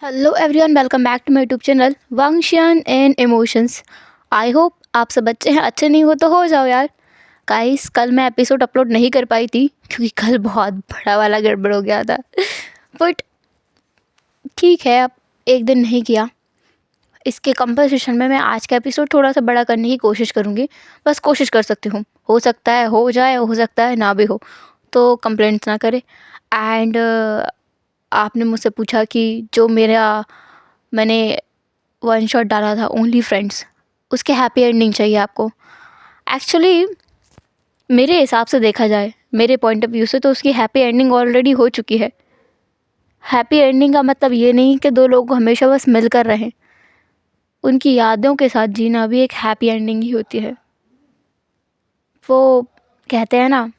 Hello everyone, welcome back to my YouTube channel वंशियन and emotions. I hope आप सब अच्छे हैं। अच्छे नहीं हो तो हो जाओ यार। गाइस, कल मैं एपिसोड अपलोड नहीं कर पाई थी क्योंकि कल बहुत बड़ा वाला गड़बड़ हो गया था। बट ठीक है, अब एक दिन नहीं किया। इसके कंपनसेशन में मैं आज का एपिसोड थोड़ा सा बड़ा करने की कोशिश करूँगी। बस कोशिश कर सकती हूँ, हो सकता है हो जाए, हो सकता है ना भी हो, तो कंप्लेंट्स ना करें। एंड आपने मुझसे पूछा कि जो मैंने वन शॉट डाला था ओनली फ्रेंड्स, उसके हैप्पी एंडिंग चाहिए आपको। एक्चुअली मेरे हिसाब से देखा जाए, मेरे पॉइंट ऑफ व्यू से, तो उसकी हैप्पी एंडिंग ऑलरेडी हो चुकी है। हैप्पी एंडिंग का मतलब ये नहीं कि दो लोग हमेशा बस मिलकर रहें। उनकी यादों के साथ जीना भी एक हैप्पी एंडिंग ही होती है। वो कहते हैं ना,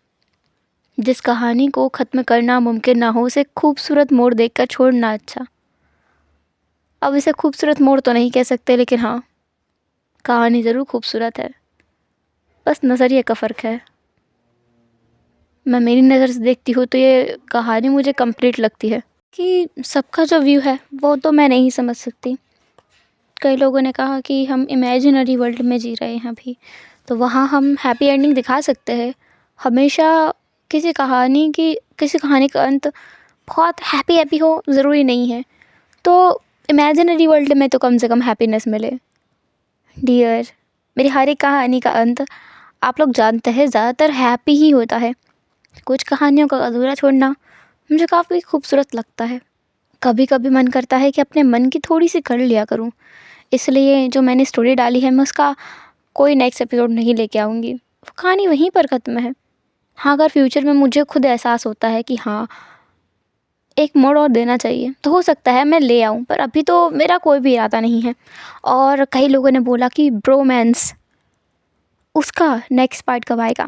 जिस कहानी को ख़त्म करना मुमकिन ना हो उसे खूबसूरत मोड़ देखकर छोड़ना अच्छा। अब इसे खूबसूरत मोड़ तो नहीं कह सकते, लेकिन हाँ, कहानी ज़रूर खूबसूरत है। बस नज़रिए का फ़र्क है। मैं मेरी नज़र से देखती हूँ तो ये कहानी मुझे कंप्लीट लगती है। कि सबका जो व्यू है वो तो मैं नहीं समझ सकती। कई लोगों ने कहा कि हम इमेजिनरी वर्ल्ड में जी रहे हैं अभी, तो वहाँ हम हैप्पी एंडिंग दिखा सकते हैं। हमेशा किसी कहानी का अंत बहुत हैप्पी हैप्पी हो ज़रूरी नहीं है। तो इमेजिनरी वर्ल्ड में तो कम से कम हैप्पीनेस मिले। डियर, मेरी हर एक कहानी का अंत आप लोग जानते हैं ज़्यादातर हैप्पी ही होता है। कुछ कहानियों का अधूरा छोड़ना मुझे काफ़ी खूबसूरत लगता है। कभी कभी मन करता है कि अपने मन की थोड़ी सी कर लिया करूं। इसलिए जो मैंने स्टोरी डाली है, मैं उसका कोई नेक्स्ट एपिसोड नहीं लेके आऊँगी। वो कहानी वहीं पर ख़त्म है। हाँ, अगर फ्यूचर में मुझे खुद एहसास होता है कि हाँ, एक मोड़ और देना चाहिए, तो हो सकता है मैं ले आऊँ, पर अभी तो मेरा कोई भी इरादा नहीं है। और कई लोगों ने बोला कि ब्रोमैंस, उसका नेक्स्ट पार्ट कब आएगा?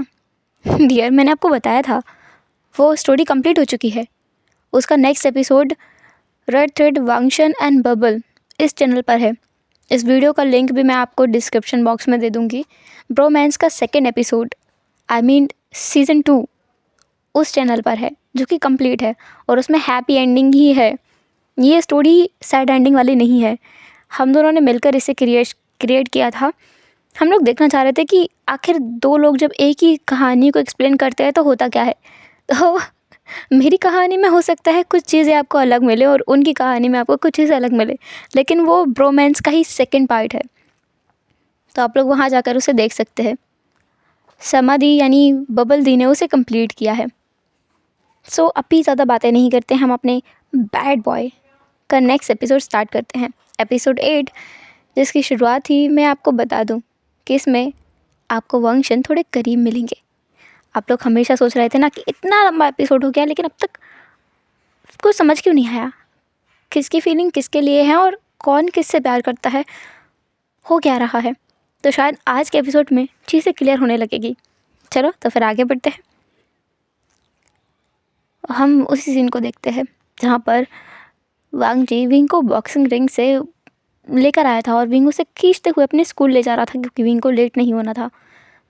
डियर, मैंने आपको बताया था वो स्टोरी कंप्लीट हो चुकी है। उसका नेक्स्ट एपिसोड रेड थ्रेड वंशन एंड बबल इस चैनल पर है। इस वीडियो का लिंक भी मैं आपको डिस्क्रिप्शन बॉक्स में दे दूँगी। ब्रोमैंस का second episode, I mean season 2, उस चैनल पर है, जो कि कंप्लीट है और उसमें हैप्पी एंडिंग ही है। ये स्टोरी सैड एंडिंग वाली नहीं है। हम दोनों ने मिलकर इसे क्रिएट किया था। हम लोग देखना चाह रहे थे कि आखिर दो लोग जब एक ही कहानी को एक्सप्लेन करते हैं तो होता क्या है। तो मेरी कहानी में हो सकता है कुछ चीज़ें आपको अलग मिले और उनकी कहानी में आपको कुछ चीज़ें अलग मिले, लेकिन वो ब्रोमैंस का ही सेकंड पार्ट है, तो आप लोग वहाँ जाकर उसे देख सकते हैं। समाधि यानी बबल दी ने उसे कंप्लीट किया है। सो अभी ज़्यादा बातें नहीं करते, हम अपने बैड बॉय का नेक्स्ट एपिसोड स्टार्ट करते हैं। एपिसोड 8, जिसकी शुरुआत ही मैं आपको बता दूँ कि इसमें आपको वंशन थोड़े करीब मिलेंगे। आप लोग हमेशा सोच रहे थे ना कि इतना लंबा एपिसोड हो गया, लेकिन अब तक कुछ समझ क्यों नहीं आया, किसकी फीलिंग किसके लिए है और कौन किससे प्यार करता है, हो क्या रहा है। तो शायद आज के एपिसोड में चीज़ें क्लियर होने लगेगी। चलो तो फिर आगे बढ़ते हैं। हम उसी सीन को देखते हैं जहाँ पर वांग जी विंग को बॉक्सिंग रिंग से लेकर आया था और विंग उसे खींचते हुए अपने स्कूल ले जा रहा था क्योंकि विंग को लेट नहीं होना था।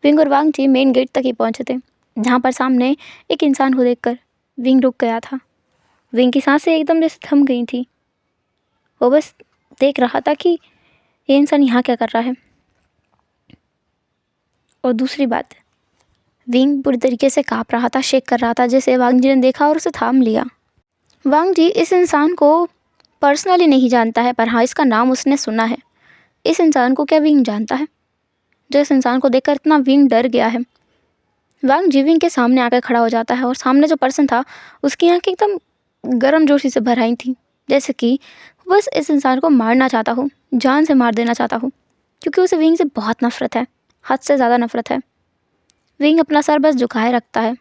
विंग और वांग जी मेन गेट तक ही पहुँचे थे, जहाँ पर सामने एक इंसान को देखकर विंग रुक गया था। विंग की सांसें एकदम जैसे थम गई थी। वो बस देख रहा था कि ये इंसान यहाँ क्या कर रहा है। और दूसरी बात, विंग पूरी तरीके से काँप रहा था, शेक कर रहा था, जैसे वांग जी ने देखा और उसे थाम लिया। वांग जी इस इंसान को पर्सनली नहीं जानता है, पर हाँ, इसका नाम उसने सुना है। इस इंसान को क्या विंग जानता है, जो इस इंसान को देखकर इतना विंग डर गया है? वांग जी विंग के सामने आकर खड़ा हो जाता है और सामने जो पर्सन था उसकी आँखें एकदम गर्म जोशी से भर आई थी, जैसे कि बस इस इंसान को मारना चाहता हूँ, जान से मार देना चाहता हूँ, क्योंकि उसे विंग से बहुत नफरत है, हद से ज़्यादा नफरत है। विंग अपना सर बस झुकाए रखता है।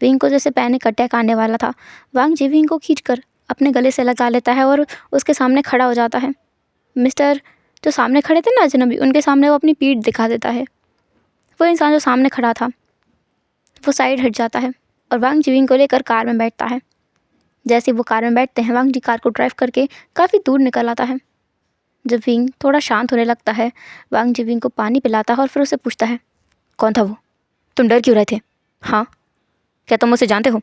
विंग को जैसे पैनिक अटैक आने वाला था। वांग जी विंग को खींचकर अपने गले से लगा लेता है और उसके सामने खड़ा हो जाता है। मिस्टर जो सामने खड़े थे ना अजनबी, उनके सामने वो अपनी पीठ दिखा देता है। वो इंसान जो सामने खड़ा था वो साइड हट जाता है और वांग जी विंग को लेकर कार में बैठता है। जैसे वो कार में बैठते हैं, वांग जी कार को ड्राइव करके काफ़ी दूर निकल आता है। जब विंग थोड़ा शांत होने लगता है, वांग जी विंग को पानी पिलाता है और फिर उसे पूछता है, कौन था वो? तुम डर क्यों रहे थे? हाँ, क्या तुम उसे जानते हो?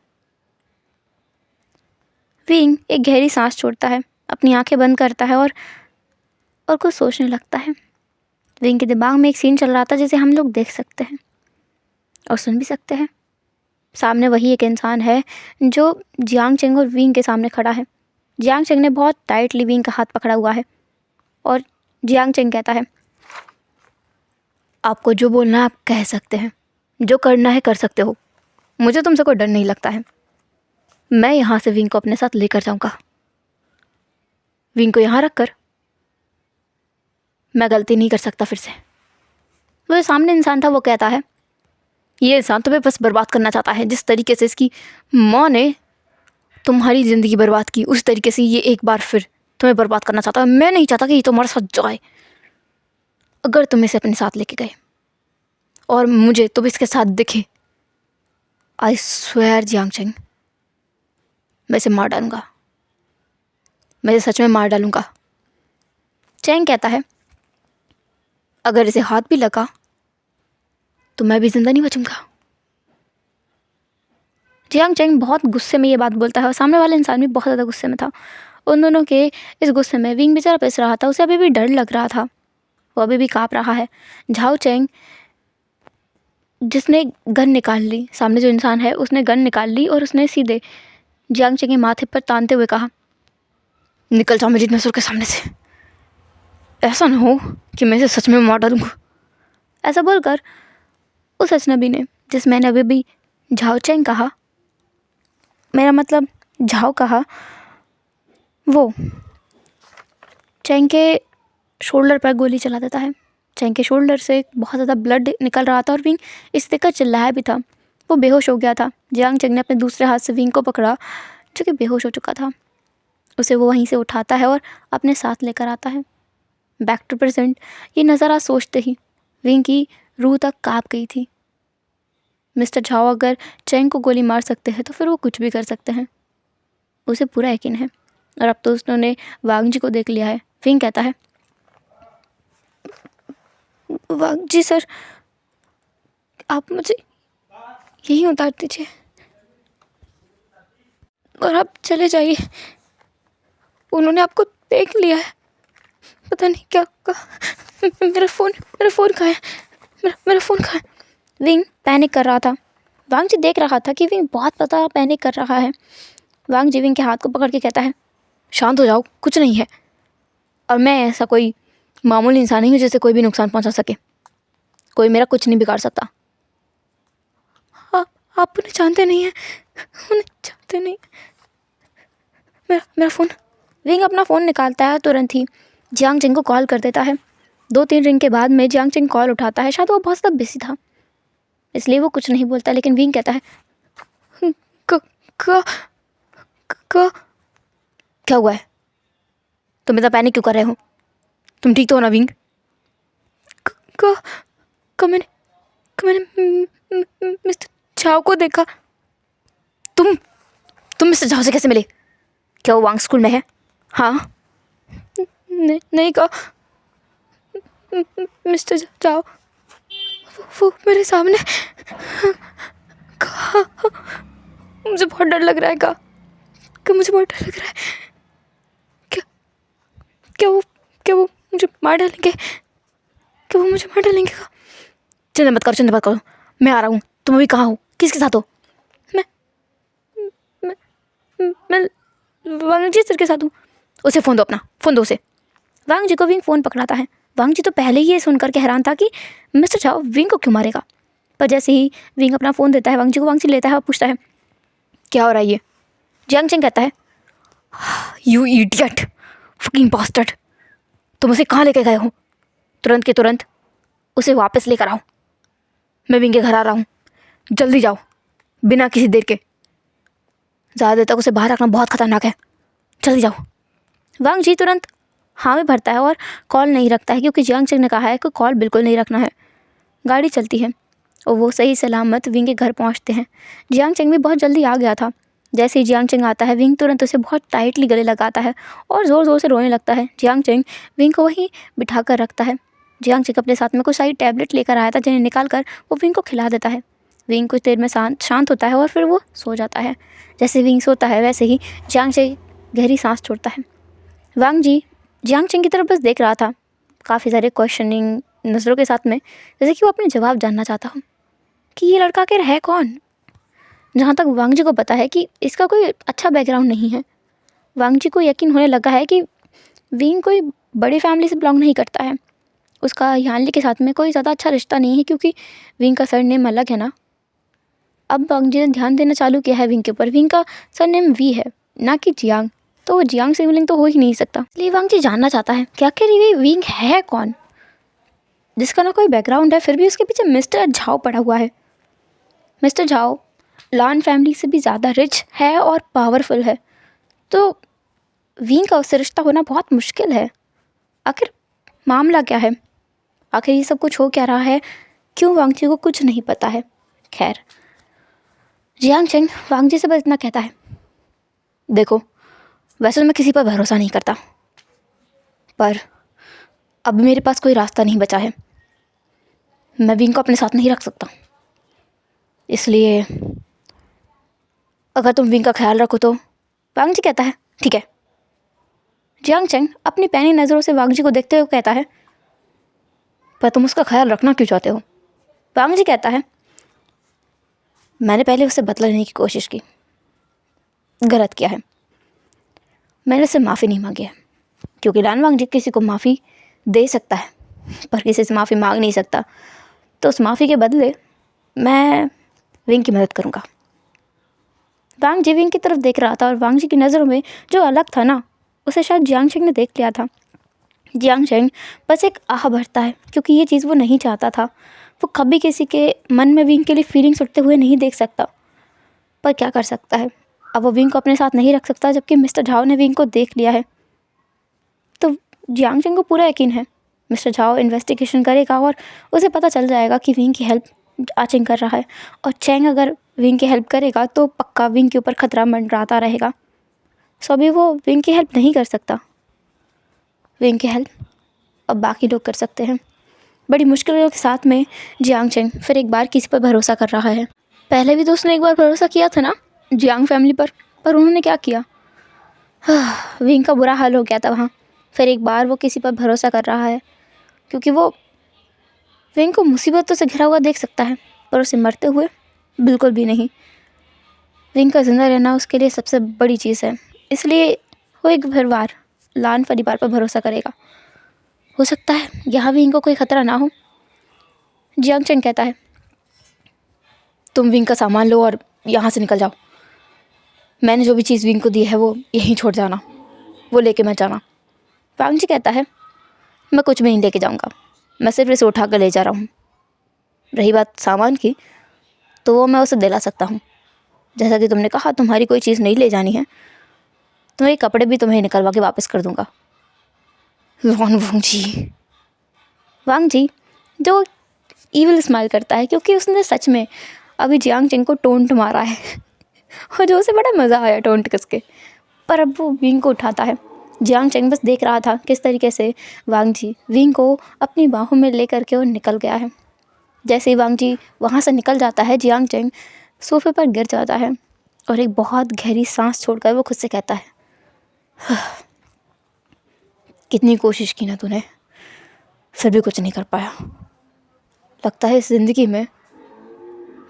विंग एक गहरी सांस छोड़ता है अपनी आंखें बंद करता है और कुछ सोचने लगता है। विंग के दिमाग में एक सीन चल रहा था जिसे हम लोग देख सकते हैं और सुन भी सकते हैं। सामने वही एक इंसान है जो जियांग चेंग और विंग के सामने खड़ा है। जियांग चेंग ने बहुत टाइटली विंग का हाथ पकड़ा हुआ है और जियांग चेंग कहता है, आपको जो बोलना है आप कह सकते हैं, जो करना है कर सकते हो, मुझे तुमसे कोई डर नहीं लगता है। मैं यहाँ से विंग को अपने साथ लेकर जाऊँगा। विंग को यहाँ रख कर मैं गलती नहीं कर सकता फिर से। वो जो सामने इंसान था वो कहता है, ये इंसान तुम्हें बस बर्बाद करना चाहता है। जिस तरीके से इसकी माँ ने तुम्हारी ज़िंदगी बर्बाद की, उस तरीके से ये एक बार फिर तुम्हें बर्बाद करना चाहता है। मैं नहीं चाहता कि ये तुम्हारे साथ जाए। अगर तुम इसे अपने साथ लेके गए और मुझे तुम इसके साथ दिखे, आई स्वेयर जियांग चेंग, मैं इसे मार डालूंगा, मैं इसे सच में मार डालूंगा। चेंग कहता है, अगर इसे हाथ भी लगा तो मैं भी जिंदा नहीं बचूंगा। जियांग चेंग बहुत गुस्से में ये बात बोलता है और सामने वाला इंसान भी बहुत ज़्यादा गुस्से में था। उन दोनों के इस गुस्से में विंग बेचारा पिस रहा था। उसे अभी भी डर लग रहा था, वो अभी भी काँप रहा है। झाओ चेंग जिसने गन निकाल ली, सामने जो इंसान है उसने गन निकाल ली और उसने सीधे जियांग चेंग के माथे पर तानते हुए कहा, निकल जाओ मेरी नज़रों के सामने से, ऐसा ना हो कि मैं इसे सच में मार डालूंगा। ऐसा बोलकर उस अजनबी ने, जिस मैंने अभी भी झाओ चेंग कहा, मेरा मतलब झाओ कहा, वो चेंग के शोल्डर पर गोली चला देता है। चेंग के शोल्डर से बहुत ज़्यादा ब्लड निकल रहा था और विंग इस देखकर चिल्लाया भी था। वो बेहोश हो गया था। जियांग चेंग ने अपने दूसरे हाथ से विंग को पकड़ा जो कि बेहोश हो चुका था। उसे वो वहीं से उठाता है और अपने साथ लेकर आता है। बैक टू प्रेजेंट ये नज़ारा सोचते ही विंग की रूह तक काँप गई थी। मिस्टर झाओ अगर चेंग को गोली मार सकते हैं तो फिर वो कुछ भी कर सकते हैं, उसे पूरा यकीन है। और अब तो उसने वांग जी को देख लिया है। विंग कहता है, वांग जी सर, आप मुझे यहीं उतार दीजिए और आप चले जाइए। उन्होंने आपको देख लिया है, पता नहीं क्या कहा। मेरा फ़ोन कहाँ है, मेरा फ़ोन कहाँ है। विंग पैनिक कर रहा था। वांग जी देख रहा था कि विंग बहुत पता पैनिक कर रहा है। वांग जी विंग के हाथ को पकड़ के कहता है, शांत हो जाओ, कुछ नहीं है, और मैं ऐसा कोई मामूली इंसान नहीं हूँ जिसे कोई भी नुकसान पहुँचा सके। कोई मेरा कुछ नहीं बिगाड़ सकता। आप उन्हें जानते नहीं हैं, उन्हें जानते नहीं। मेरा फ़ोन। विंग अपना फ़ोन निकालता है, तुरंत ही जियांग चेंग को कॉल कर देता है। 2-3 रिंग के बाद में जियांग चेंग कॉल उठाता है। शायद वो बहुत ज़्यादा बिजी था इसलिए वो कुछ नहीं बोलता, लेकिन विंग कहता है, क्या हुआ है, तुम इतना पैनिक क्यों कर रहे हो, तुम ठीक तो हो ना विंग? मैंने मिस्टर झाओ को देखा। तुम मिस्टर झाओ से कैसे मिले? क्या वो वांग स्कूल में है? हाँ। नहीं कहा। मिस्टर झाओ वो मेरे सामने कहा, मुझे बहुत डर लग रहा है। कहा मुझे बहुत डर लग रहा है। क्या वो मुझे मार डालेंगे? क्या वो मुझे मार डालेंगे? चिंता मत करो, मैं आ रहा हूँ। तुम अभी कहाँ हो, किसके साथ हो? मैं वांग जी सर के साथ हूँ। उसे फ़ोन दो, अपना फ़ोन दो उसे। वांग जी को विंग फ़ोन पकड़ाता है। वांग जी तो पहले ही ये सुनकर के हैरान था कि मिस्टर झाओ विंग को क्यों मारेगा, पर जैसे ही विंग अपना फ़ोन देता है वांग जी को, वांग जी लेता है और पूछता है, क्या हो रहा है ये? जियांग चेंग कहता है, यू इडियट, फकिंग बास्टर्ड, तुम उसे कहाँ लेके गए हो? तुरंत के तुरंत उसे वापस लेकर आओ। मैं विंग के घर आ रहा हूँ, जल्दी जाओ, बिना किसी देर के। ज़्यादा देर तक उसे बाहर रखना बहुत ख़तरनाक है, जल्दी जाओ। वांग जी तुरंत हाँ में भरता है और कॉल नहीं रखता है, क्योंकि जियांग चेंग ने कहा है कि कॉल बिल्कुल नहीं रखना है। गाड़ी चलती है और वो सही सलामत विंग के घर पहुंचते हैं। जियांग चेंग भी बहुत जल्दी आ गया था। जैसे ही जियांग चेंग आता है, विंग तुरंत उसे बहुत टाइटली गले लगाता है और ज़ोर ज़ोर से रोने लगता है। जियांग चेंग विंग को वहीं बिठा कर रखता है। जियांग चेंग अपने साथ में कुछ सारी टैबलेट लेकर आया था, जिन्हें निकाल कर वो विंग को खिला देता है। विंग कुछ देर में शांत होता है और फिर वो सो जाता है। जैसे विंग सोता है वैसे ही जियांग चेंग गहरी सांस छोड़ता है। वांग जी जियांग चेंग की तरफ बस देख रहा था, काफ़ी सारे क्वेश्चनिंग नज़रों के साथ में, जैसे कि वो अपने जवाब जानना चाहता हो कि ये लड़का आखिर है कौन। जहाँ तक वांग जी को पता है कि इसका कोई अच्छा बैकग्राउंड नहीं है। वांग जी को यकीन होने लगा है कि विंग कोई बड़ी फैमिली से बिलोंग नहीं करता है। उसका यानली के साथ में कोई ज़्यादा अच्छा रिश्ता नहीं है, क्योंकि विंग का सरनेम अलग है ना। अब वांग जी ने ध्यान देना चालू किया है विंग के ऊपर। विंग का सरनेम वी है, ना कि जियांग, तो वो जियांग सिबलिंग तो हो ही नहीं सकता। इसलिए वांग जी जानना चाहता है कि आखिर ये विंग है कौन, जिसका ना कोई बैकग्राउंड है, फिर भी उसके पीछे मिस्टर झाओ पड़ा हुआ है। मिस्टर झाओ लान फैमिली से भी ज़्यादा रिच है और पावरफुल है, तो विंग का उससे रिश्ता होना बहुत मुश्किल है। आखिर मामला क्या है, आखिर ये सब कुछ हो क्या रहा है, क्यों वांग जी को कुछ नहीं पता है। खैर, जियांग चेंग वांग जी से बस इतना कहता है, देखो वैसे तो मैं किसी पर भरोसा नहीं करता, पर अब मेरे पास कोई रास्ता नहीं बचा है। मैं विंग को अपने साथ नहीं रख सकता, इसलिए अगर तुम विंग का ख्याल रखो तो। वांग जी कहता है, ठीक है। जियांग चेंग अपनी पैनी नज़रों से वांग जी को देखते हुए कहता है, पर तुम उसका ख्याल रखना क्यों चाहते हो। वांग जी कहता है, मैंने पहले उससे बदला लेने की कोशिश की, गलत किया है। मैंने उससे माफ़ी नहीं मांगी है, क्योंकि लान वांग जी किसी को माफ़ी दे सकता है पर किसी से माफ़ी मांग नहीं सकता। तो उस माफ़ी के बदले मैं विंग की मदद करूँगा। वांग जी विंग की तरफ देख रहा था और वांग जी की नज़रों में जो अलग था ना, उसे शायद जियांग चेंग ने देख लिया था। जियांग चेंग बस एक आह भरता है, क्योंकि ये चीज़ वो नहीं चाहता था। वो कभी किसी के मन में विंग के लिए फीलिंग्स उठते हुए नहीं देख सकता, पर क्या कर सकता है। अब वो विंग को अपने साथ नहीं रख सकता, जबकि मिस्टर झाओ ने विंग को देख लिया है। तो जियांग चेंग को पूरा यकीन है मिस्टर झाओ इन्वेस्टिगेशन करेगा और उसे पता चल जाएगा कि विंग की हेल्प आचेंग कर रहा है। और चेंग अगर विंग की हेल्प करेगा तो पक्का विंग के ऊपर खतरा मंडराता रहेगा। सो अभी वो विंग की हेल्प नहीं कर सकता। विंग की हेल्प अब बाकी लोग कर सकते हैं। बड़ी मुश्किलों के साथ में जियांग चेंग फिर एक बार किसी पर भरोसा कर रहा है। पहले भी तो उसने एक बार भरोसा किया था ना जियांग फैमिली पर उन्होंने क्या किया। विंग का बुरा हाल हो गया था वहाँ। फिर एक बार वो किसी पर भरोसा कर रहा है, क्योंकि वो विंग को मुसीबतों से घिरा हुआ देख सकता है, पर उसे मरते हुए बिल्कुल भी नहीं। विंग का ज़िंदा रहना उसके लिए सबसे बड़ी चीज़ है, इसलिए वो एक बार लान परिवार पर भरोसा करेगा। हो सकता है यहाँ विंग को कोई ख़तरा ना हो। जियांग चेंग कहता है, तुम विंग का सामान लो और यहाँ से निकल जाओ। मैंने जो भी चीज़ विंग को दी है वो यहीं छोड़ जाना, वो लेके मत जाना। वांग जी कहता है, मैं कुछ भी नहीं लेके जाऊँगा, मैं सिर्फ इसे उठा कर ले जा रहा हूँ। रही बात सामान की, तो वो मैं उसे दिला सकता हूँ। जैसा कि तुमने कहा तुम्हारी कोई चीज़ नहीं ले जानी है, तो ये कपड़े भी तुम्हें निकलवा के वापस कर दूँगा। वांग जी जो ईविल स्माइल करता है, क्योंकि उसने सच में अभी जियांग चेंग को टोंट मारा है और जो उसे बड़ा मज़ा आया टोंट कस के। पर अब वो विंग को उठाता है। जियांग चेंग बस देख रहा था किस तरीके से वांग जी विंग को अपनी बाहों में ले करके और निकल गया है। जैसे ही वांग जी वहाँ से निकल जाता है, जियांग चेंग सोफे पर गिर जाता है और एक बहुत गहरी सांस छोड़कर वो खुद से कहता है, कितनी कोशिश की ना तूने, फिर भी कुछ नहीं कर पाया। लगता है इस ज़िंदगी में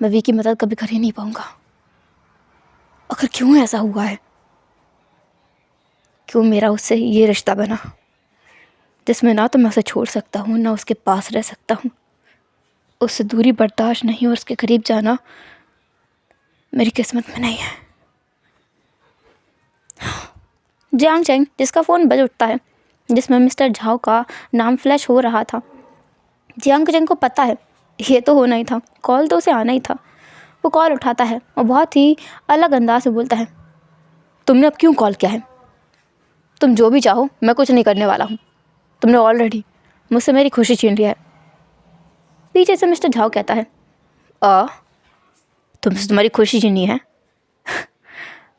मैं वी की मदद कभी कर ही नहीं पाऊँगा। आखिर क्यों ऐसा हुआ है, क्यों मेरा उससे ये रिश्ता बना जिसमें ना तो मैं उसे छोड़ सकता हूँ ना उसके पास रह सकता हूँ। उससे दूरी बर्दाश्त नहीं और उसके करीब जाना मेरी किस्मत में नहीं है। जियांग चेंग जिसका फ़ोन बज उठता है, जिसमें मिस्टर झाओ का नाम फ्लैश हो रहा था। जियांग चेंग को पता है ये तो होना ही था, कॉल तो उसे आना ही था। वो कॉल उठाता है और बहुत ही अलग अंदाज से बोलता है, तुमने अब क्यों कॉल किया है। तुम जो भी चाहो, मैं कुछ नहीं करने वाला हूँ। तुमने ऑलरेडी मुझसे मेरी खुशी छीन लिया है। पीछे से मिस्टर झाओ कहता है, तुमसे तुम्हारी खुशी छीनी है।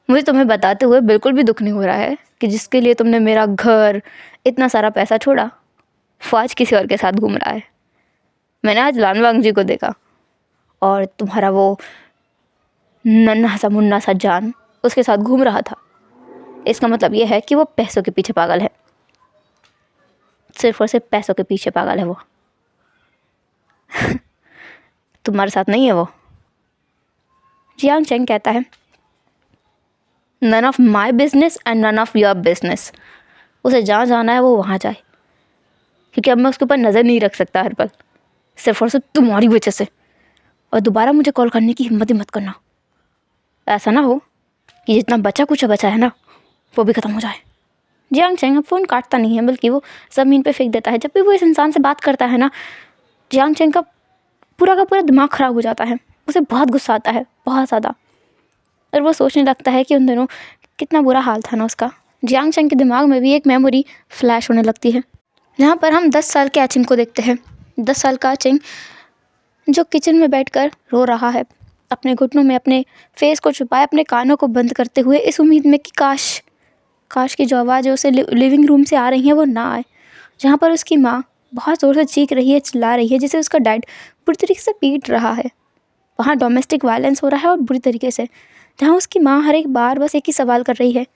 मुझे तुम्हें बताते हुए बिल्कुल भी दुख नहीं हो रहा है कि जिसके लिए तुमने मेरा घर, इतना सारा पैसा छोड़ा, वो आज किसी और के साथ घूम रहा है। मैंने आज लान वांग जी को देखा और तुम्हारा वो नन्हा सा मुन्ना सा जान उसके साथ घूम रहा था। इसका मतलब ये है कि वो पैसों के पीछे पागल है, सिर्फ और सिर्फ पैसों के पीछे पागल है वो। तुम्हारे साथ नहीं है वो। जियांग चेंग कहता है none of my business and none of your business. उसे जहाँ जाना है वो वहाँ जाए, क्योंकि अब मैं उसके ऊपर नज़र नहीं रख सकता हर पल, सिर्फ और सिर्फ तुम्हारी वजह से। और दोबारा मुझे कॉल करने की हिम्मत ही मत करना। ऐसा ना हो कि जितना बचा कुछ बचा है ना वो भी ख़त्म हो जाए। जियांग चेंग अब फ़ोन काटता नहीं है, बल्कि वो ज़मीन पे फेंक देता है। जब भी वो इस इंसान से बात करता है ना, जियांग चेंग का पूरा दिमाग ख़राब हो जाता है। उसे बहुत गुस्सा आता है, बहुत ज़्यादा। और वो सोचने लगता है कि उन दोनों कितना बुरा हाल था ना उसका। जियांग चेंग के दिमाग में भी एक मेमोरी फ्लैश होने लगती है, जहाँ पर हम 10 साल के आचिंग को देखते हैं। 10 साल का आचिंग जो किचन में बैठकर रो रहा है, अपने घुटनों में अपने फेस को छुपाए, अपने कानों को बंद करते हुए, इस उम्मीद में कि काश की जो आवाज़ उसे लिविंग रूम से आ रही है वो ना आए। जहाँ पर उसकी माँ बहुत ज़ोर से चीख रही है, चिल्ला रही है, जिसे उसका डैड बुरी तरीके से पीट रहा है। वहाँ डोमेस्टिक वायलेंस हो रहा है और बुरी तरीके से, जहाँ उसकी माँ हर एक बार बस एक ही सवाल कर रही है,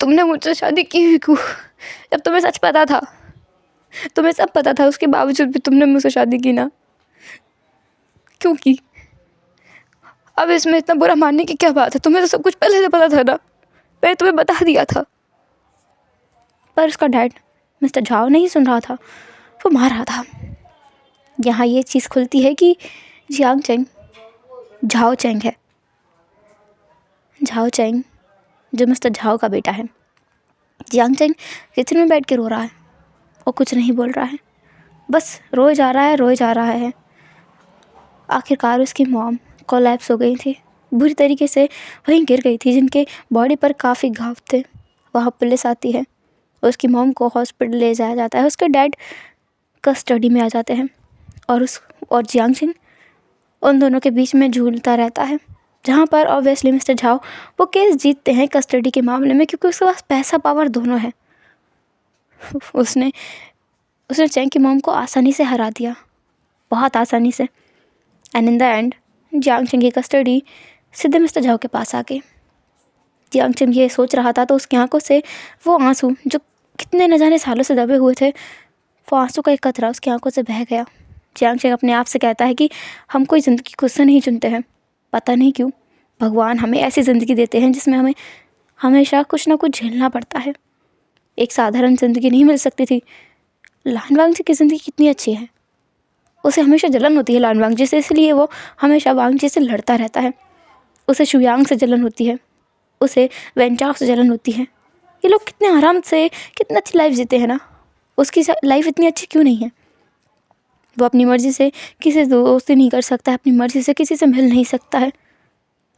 तुमने मुझसे शादी की हुई क्यों? जब तुम्हें सच पता था, तुम्हें सब पता था, उसके बावजूद भी तुमने मुझसे शादी की ना, क्यों की? अब इसमें इतना बुरा मानने की क्या बात है? तुम्हें तो सब कुछ पहले से पता था ना, मैंने तुम्हें बता दिया था। पर उसका डैड मिस्टर झाओ नहीं सुन रहा था, वो मार रहा था। यहाँ ये चीज़ खुलती है कि जियांग चेंग झाओ चेंग है। झाओ चेंग जो मिस्टर झाओ का बेटा है। जियांग चेंग किचन में बैठ के रो रहा है और कुछ नहीं बोल रहा है, बस रोए जा रहा है। आखिरकार उसकी मॉम कोलैप्स हो गई थी, बुरी तरीके से वहीं गिर गई थी, जिनके बॉडी पर काफ़ी घाव थे। वहाँ पुलिस आती है, उसकी मॉम को हॉस्पिटल ले जाया जाता है। उसके डैड कस्टडी में आ जाते हैं और जियांग चेंग उन दोनों के बीच में झूलता रहता है। जहाँ पर ऑब्वियसली मिस्टर झाओ वो केस जीतते हैं कस्टडी के मामले में, क्योंकि उसके पास पैसा पावर दोनों है। उसने चेंग की मॉम को आसानी से हरा दिया, बहुत आसानी से। And in the end Jiang Cheng की कस्टडी सीधे मिस्टर झाओ के पास आ गई। जियांग चेंग ये सोच रहा था तो उसकी आंखों से वो आंसू जो कितने न जाने सालों से दबे हुए थे, वो आंसू का एक कतरा उसकी आंखों से बह गया। जियांग चेंग अपने आप से कहता है कि हम कोई ज़िंदगी खुद से नहीं चुनते हैं, पता नहीं क्यों भगवान हमें ऐसी ज़िंदगी देते हैं जिसमें हमें हमेशा कुछ ना कुछ झेलना पड़ता है। एक साधारण ज़िंदगी नहीं मिल सकती थी। लान वांगजी की ज़िंदगी कितनी अच्छी है, उसे हमेशा जलन होती है लान वांगजी से, इसलिए वो हमेशा वांगजी से लड़ता रहता है। उसे शुयांग से जलन होती है, उसे वेंचाओ से जलन होती है। ये लोग कितने आराम से कितनी अच्छी लाइफ जीते हैं ना, उसकी लाइफ इतनी अच्छी क्यों नहीं है? वो अपनी मर्ज़ी से किसी से दोस्ती नहीं कर सकता है, अपनी मर्ज़ी से किसी से मिल नहीं सकता है।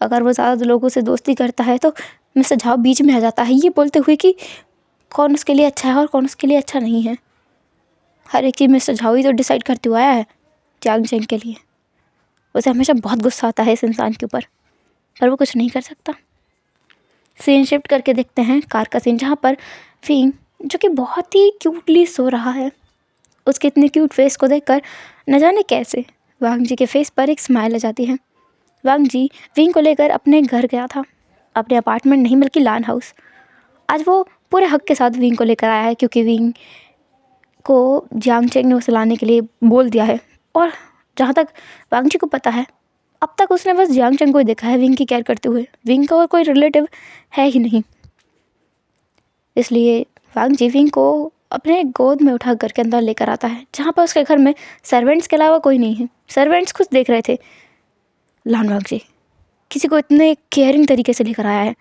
अगर वो ज़्यादा लोगों से दोस्ती करता है तो मिस्टर झाओ बीच में आ जाता है, ये बोलते हुए कि कौन उसके लिए अच्छा है और कौन उसके लिए अच्छा नहीं है। हर एक चीज़ मिस्टर झाओ ही तो डिसाइड करते हुआ आया है जियांग चेंग के लिए। उसे हमेशा बहुत गुस्सा आता है इस इंसान के ऊपर, पर वो कुछ नहीं कर सकता। सीन शिफ्ट करके देखते हैं कार का सीन, जहाँ पर विंग जो कि बहुत ही क्यूटली सो रहा है, उसके इतने क्यूट फेस को देखकर न जाने कैसे वांग जी के फेस पर एक स्माइल आ जाती है। वांग जी विंग को लेकर अपने घर गया था, अपने अपार्टमेंट नहीं बल्कि लान हाउस। आज वो पूरे हक के साथ विंग को लेकर आया है, क्योंकि विंग को जियांग चेंग ने उसे लाने के लिए बोल दिया है। और जहाँ तक वांग जी को पता है, अब तक उसने बस जियांग चेंग को ही देखा है विंग की केयर करते हुए। विंग का और कोई रिलेटिव है ही नहीं, इसलिए वांग जी विंग को अपने गोद में उठा कर के अंदर लेकर आता है, जहाँ पर उसके घर में सर्वेंट्स के अलावा कोई नहीं है। सर्वेंट्स खुद देख रहे थे लान वांग जी किसी को इतने केयरिंग तरीके से लेकर आया है,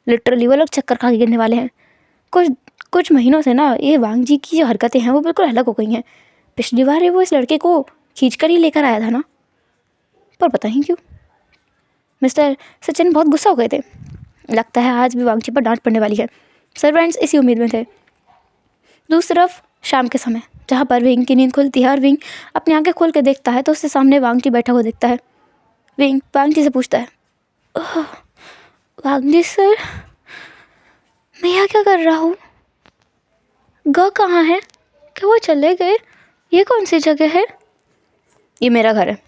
लिटरली वो लोग चक्कर खा के गिरने वाले हैं। कुछ महीनों से ना ये वांग जी की जो हरकतें हैं वो बिल्कुल अलग हो गई हैं। पिछली बार वो इस लड़के को खींच कर ही लेकर आया था ना, पर पता नहीं क्यों मिस्टर सचिन बहुत गुस्सा हो गए थे। लगता है आज भी वांग जी पर डांट पड़ने वाली है। सर्वेंट्स इसी उम्मीद में थे। दूसरी तरफ शाम के समय, जहाँ पर विंग की नींद खुलती है और विंग अपनी आंखें खोल के देखता है तो उसके सामने वांग जी बैठा हुआ दिखता है। विंग वांग जी से पूछता है, वांग जी सर, मैं यहाँ क्या कर रहा हूँ? ग कहाँ है? क्या वो चले गए? ये कौन सी जगह है? ये मेरा घर है